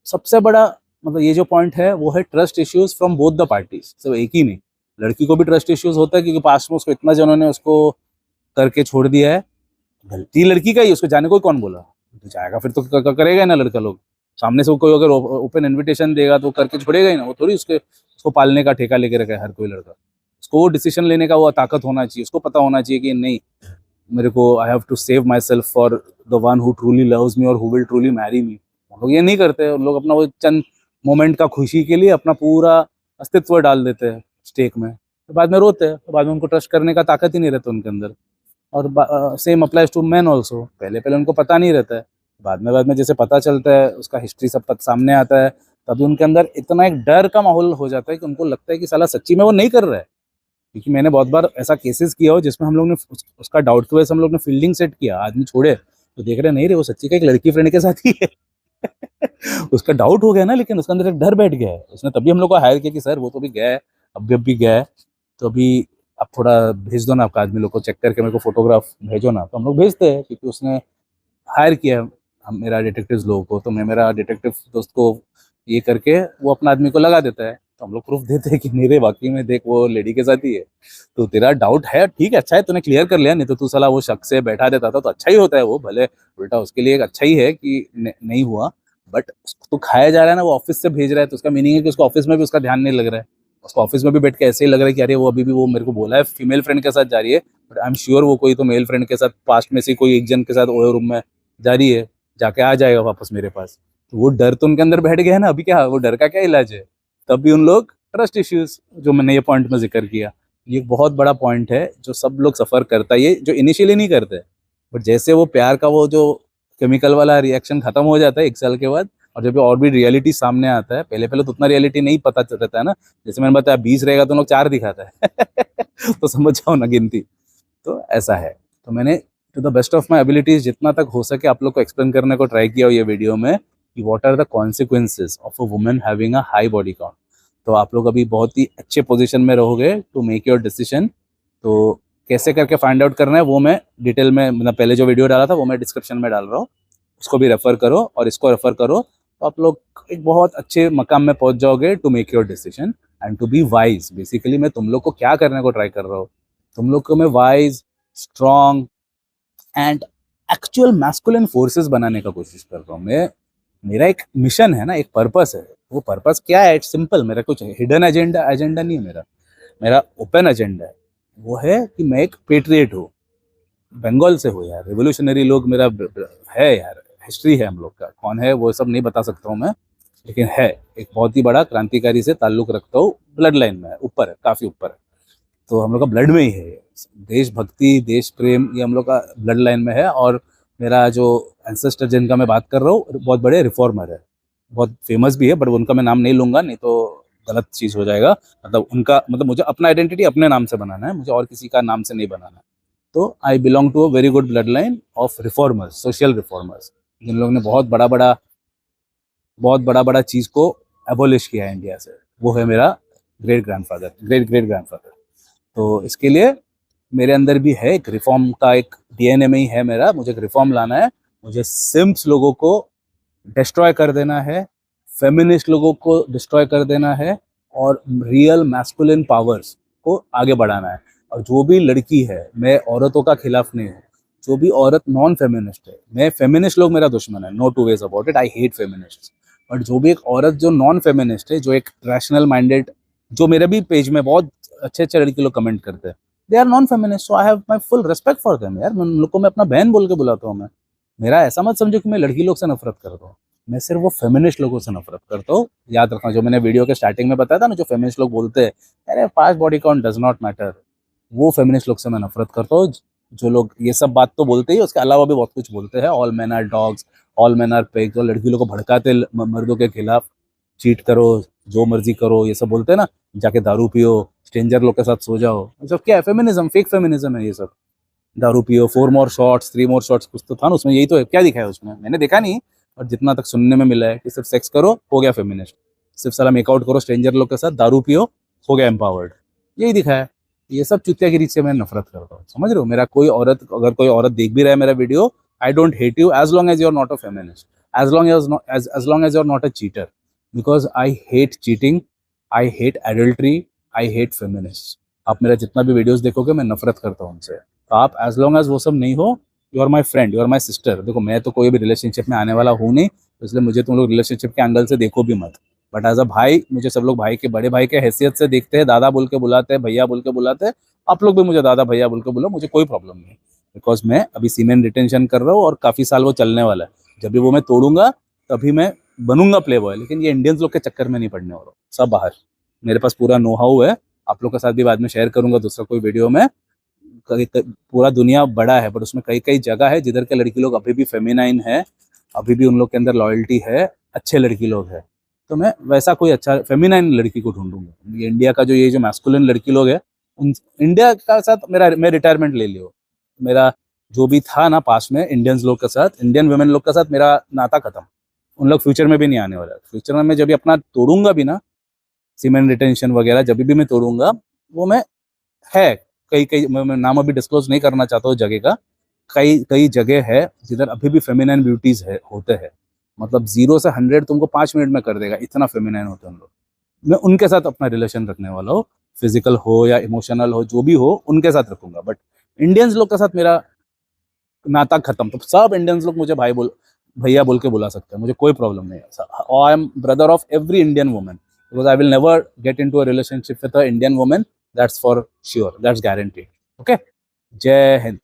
सबसे बड़ा, मतलब ये जो पॉइंट है वो है trust issues from both the parties, सिर्फ एक ही नहीं। लड़की को भी ट्रस्ट इश्यूज होता है, क्योंकि पास्ट में उसको इतना जनों ने उसको करके छोड़ दिया है। गलती लड़की का ही, उसको जाने को कौन बोला, तो जाएगा फिर तो करेगा ही ना लड़का लोग। सामने से कोई अगर ओपन इनविटेशन देगा तो करके छोड़ेगा ही ना, वो थोड़ी उसको पालने का ठेका लेके रखा है हर कोई लड़का। उसको वो डिसीजन लेने का वो ताकत होना चाहिए, उसको पता होना चाहिए कि नहीं, मेरे को I have to save my self for the one who truly loves me और who will truly marry me. लोग ये नहीं करते, लोग अपना वो चंद मोमेंट का खुशी के लिए अपना पूरा अस्तित्व डाल देते हैं स्टेक में, तो बाद में रोते हैं, तो बाद में उनको ट्रस्ट करने का ताकत ही नहीं रहता उनके अंदर। और same applies to man also, पहले पहले उनको पता नहीं रहता है, बाद में जैसे पता चलता है, उसका हिस्ट्री सब सामने आता है, तभी उनके अंदर इतना एक डर का माहौल हो जाता है कि उनको लगता है कि साला सच्ची में वो नहीं कर रहा है। क्योंकि मैंने बहुत बार ऐसा केसेस किया हो जिसमें हम लोग ने उसका डाउट की वजह से हम लोग ने फील्डिंग सेट किया, आदमी छोड़े तो देख रहे नहीं रे वो सच्ची का एक लड़की फ्रेंड के साथ ही है। उसका डाउट हो गया ना, लेकिन उसके अंदर एक डर बैठ गया है, उसने तभी हम लोग को हायर किया कि सर वो तो भी गया है, अब भी गया है, तो अभी आप थोड़ा भेज दो ना आपका आदमी लोग को, चेक करके मेरे को फोटोग्राफ भेजो ना। तो हम लोग भेजते हैं क्योंकि उसने हायर किया है हम मेरा डिटेक्टिव लोगों को, तो मैं मेरा डिटेक्टिव दोस्त को ये करके वो अपना आदमी को लगा देता है, तो हम लोग प्रूफ देते हैं कि मेरे वाकई में देख वो लेडी के साथ ही है। तो तेरा डाउट है ठीक है, अच्छा है तूने क्लियर कर लिया, नहीं तो तू साला वो शख्स से बैठा देता था तो अच्छा ही होता है, वो भले उल्टा उसके लिए एक अच्छा ही है कि नहीं हुआ, बट तो खाया जा रहा है ना, वो ऑफिस से भेज रहा है तो उसका मीनिंग है कि उसको ऑफिस में भी उसका ध्यान नहीं लग रहा है, उसको ऑफिस में भी बैठ के ऐसे ही लग रहा है कि अरे वो अभी भी वो मेरे को बोला है फीमेल फ्रेंड के साथ जा रही है, बट आई एम श्योर वो कोई तो मेल फ्रेंड के साथ पास्ट में से कोई एक जन के साथ वो रूम में जा रही है, जाके आ जाएगा वापस मेरे पास। तो वो डर तो उनके अंदर बैठ गया है ना, अभी क्या वो डर का क्या इलाज है। तब भी उन लोग ट्रस्ट इश्यूज, जो मैंने ये पॉइंट में जिक्र किया, ये एक बहुत बड़ा पॉइंट है जो सब लोग सफर करता है, ये जो इनिशियली नहीं करते, बट जैसे वो प्यार का वो जो केमिकल वाला रिएक्शन खत्म हो जाता है 1 साल के बाद, और जब और भी रियलिटी सामने आता है, पहले पहले तो उतना रियलिटी नहीं पता रहता है ना, जैसे मैंने बताया 20 रहेगा तो लोग 4 दिखाता है। तो समझ जाओ ना गिनती, तो ऐसा है। तो मैंने to the best of my abilities जितना तक हो सके आप लोग को एक्सप्लेन करने को ट्राई किया हो ये वीडियो में, कि what are the consequences of a woman having a high body count. तो आप लोग अभी बहुत ही अच्छे पोजीशन में रहोगे टू मेक योर डिसीजन। तो कैसे करके फाइंड आउट करना है वो मैं डिटेल में, मतलब पहले जो वीडियो डाला था वो मैं डिस्क्रिप्शन में डाल रहा हूँ, उसको भी रेफर करो और इसको रेफर करो, तो आप लोग एक बहुत अच्छे मकाम में पहुंच जाओगे to make your decision and to be wise. Basically मैं तुम लोग को क्या करने को ट्राई कर रहा हूँ, तुम लोग को मैं wise, strong and actual masculine forces बनाने का कोशिश कर रहा हूँ मैं। मेरा एक मिशन है ना, एक पर्पस है, वो पर्पस क्या है, इट्स सिंपल, मेरा कुछ हिडन एजेंडा एजेंडा नहीं है मेरा, मेरा ओपन एजेंडा है। वो है कि मैं एक पेट्रियट हूँ, बंगाल से हूँ यार, रिवोल्यूशनरी लोग मेरा है यार, हिस्ट्री है हम लोग का, कौन है वो सब नहीं बता सकता हूँ मैं, लेकिन है एक बहुत ही बड़ा क्रांतिकारी से ताल्लुक रखता हूँ, ब्लड लाइन में है, ऊपर है, काफ़ी ऊपर है, तो हम लोग का ब्लड में ही है, देशभक्ति देश प्रेम ये हम लोग का ब्लड लाइन में है। और मेरा जो एंसेस्टर जिनका मैं बात कर रहा हूँ बहुत बड़े रिफॉर्मर है, बहुत फेमस भी है, बट उनका मैं नाम नहीं लूंगा, नहीं तो गलत चीज़ हो जाएगा, मतलब उनका मतलब मुझे अपना आइडेंटिटी अपने नाम से बनाना है, मुझे और किसी का नाम से नहीं बनाना है। तो I belong to a very good blood line of reformers, social reformers, जिन लोगों ने बहुत बड़ा बड़ा चीज़ को एबोलिश किया है इंडिया से, वो है मेरा great grandfather, great great grandfather. तो इसके लिए मेरे अंदर भी है एक रिफॉर्म का, एक डीएनए में ही है मेरा, मुझे एक रिफॉर्म लाना है, मुझे सिम्प्स लोगों को डिस्ट्रॉय कर देना है, फेमिनिस्ट लोगों को डिस्ट्रॉय कर देना है, और रियल मैस्कुलिन पावर्स को आगे बढ़ाना है। और जो भी लड़की है, मैं औरतों का खिलाफ नहीं हूँ, जो भी औरत नॉन फेमिनिस्ट है, मैं फेमिनिस्ट लोग मेरा दुश्मन है, no two ways about it, I hate feminist, but जो भी एक औरत जो नॉन फेमिनिस्ट है, जो एक रैशनल माइंडेड, जो मेरे भी पेज में बहुत अच्छे अच्छे लड़के लोग कमेंट करते हैं, they are non feminist, so I have my full respect for them यार, मैं उन लोग को मैं अपना बहन बोल के बुलाता हूँ। मैं, मेरा ऐसा मत समझो कि मैं लड़की लोग से नफरत करता हूँ, मैं सिर्फ वो फेमिनिस्ट लोगों से नफरत करता हूँ। याद रखना, जो मैंने वीडियो के स्टार्टिंग में बताया था ना, जो फेमिनिस्ट लोग बोलते हैं अरे fast body count does not matter, वो फेमिनिस्ट लोग से मैं नफरत करता हूँ। जो लोग ये सब बात तो बोलते ही, उसके अलावा भी बहुत कुछ बोलते हैं, all man are dogs, all man are pigs, जो लड़की लोग को भड़काते मर्दों के खिलाफ, चीट करो, जो मर्जी करो, ये सब बोलते हैं ना, जाके दारू पियो, स्ट्रेंजर लोग के साथ सो जाओ, सब क्या है, फेमिनिज्म, फेक फेमिनिज्म है ये सब। दारू पियो, 4 मोर शॉट्स, 3 मोर शॉट्स, कुछ तो था ना उसमें, यही तो है, क्या दिखा है उसमें, मैंने देखा नहीं, और जितना तक सुनने में मिला है कि सिर्फ सेक्स करो हो गया फेमिनिस्ट, सिर्फ साला मेकआउट करो स्ट्रेंजर लोग के साथ, दारू पियो हो गया एम्पावर्ड, यही दिखा है। ये सब चुतियागिरी से मैं नफरत करता हूँ, समझ रहे हो। मेरा कोई औरत, अगर कोई औरत देख भी रहा है मेरा video, I don't hate you as long as you are not a feminist, as long as you're not a cheater, because I hate cheating, I hate adultery, I hate feminists। आप मेरा जितना भी वीडियोस देखोगे मैं नफरत करता हूँ उनसे, तो आप एज लॉन्ग एज वो सब नहीं हो, you are my friend, you are my sister. देखो मैं तो कोई भी रिलेशनशिप में आने वाला हूँ नहीं, तो इसलिए मुझे तुम लोग रिलेशनशिप के एंगल से देखो भी मत, बट एज अ भाई मुझे सब लोग भाई के, बड़े भाई के हैसियत से देखते हैं, दादा बोल के बुलाते हैं, भैया बोल के बुलाते हैं, आप लोग भी मुझे दादा भैया बोल के बोलो, मुझे कोई प्रॉब्लम नहीं, बिकॉज मैं अभी सीमेन रिटेंशन कर रहा हूँ और काफ़ी साल वो चलने वाला है, जब भी वो मैं तोड़ूंगा तभी मैं बनूंगा प्ले बॉय, लेकिन ये इंडियंस लोग के चक्कर में नहीं पड़ने वाला, सब बाहर। मेरे पास पूरा नो हाउ है, आप लोग के साथ भी बाद में शेयर करूंगा दूसरा कोई वीडियो में। पूरा दुनिया बड़ा है, बट उसमें कई कई जगह है जिधर के लड़की लोग अभी भी फेमिनाइन है, अभी भी उन लोग के अंदर लॉयल्टी है, अच्छे लड़की लोग है। तो मैं वैसा कोई अच्छा फेमिनाइन लड़की को ढूंढूंगा। ये इंडिया का ये जो मैस्कुलिन लड़की लोग है, उन इंडिया का साथ मैं रिटायरमेंट ले लियो। मेरा जो भी था ना पास्ट में इंडियंस लोग के साथ, इंडियन वुमेन लोग के साथ मेरा नाता खत्म। उन लोग फ्यूचर में भी नहीं आने वाला। फ्यूचर में मैं जब भी अपना तोड़ूंगा भी ना, सीमेंट रिटेंशन वगैरह जब भी मैं तोड़ूंगा, वो मैं है कई कई मैं नाम अभी डिस्क्लोज नहीं करना चाहता हूँ जगह का। कई कई जगह है जिधर अभी भी फेमिनाइन ब्यूटीज है होते हैं, मतलब 0 से 100 तुमको 5 मिनट में कर देगा, इतना फेमिनाइन होते हैं उन लोग। मैं उनके साथ अपना रिलेशन रखने वाला हूँ, फिजिकल हो या इमोशनल हो, जो भी हो उनके साथ रखूंगा। बट इंडियंस लोग के साथ मेरा नाता खत्म। तो सब इंडियंस लोग मुझे भैया बोल के बुला सकते हैं, मुझे कोई प्रॉब्लम नहीं है। I am brother of every Indian woman, because I will never get into a relationship with a Indian woman, that's for sure, that's guaranteed. Okay, जय हिंद।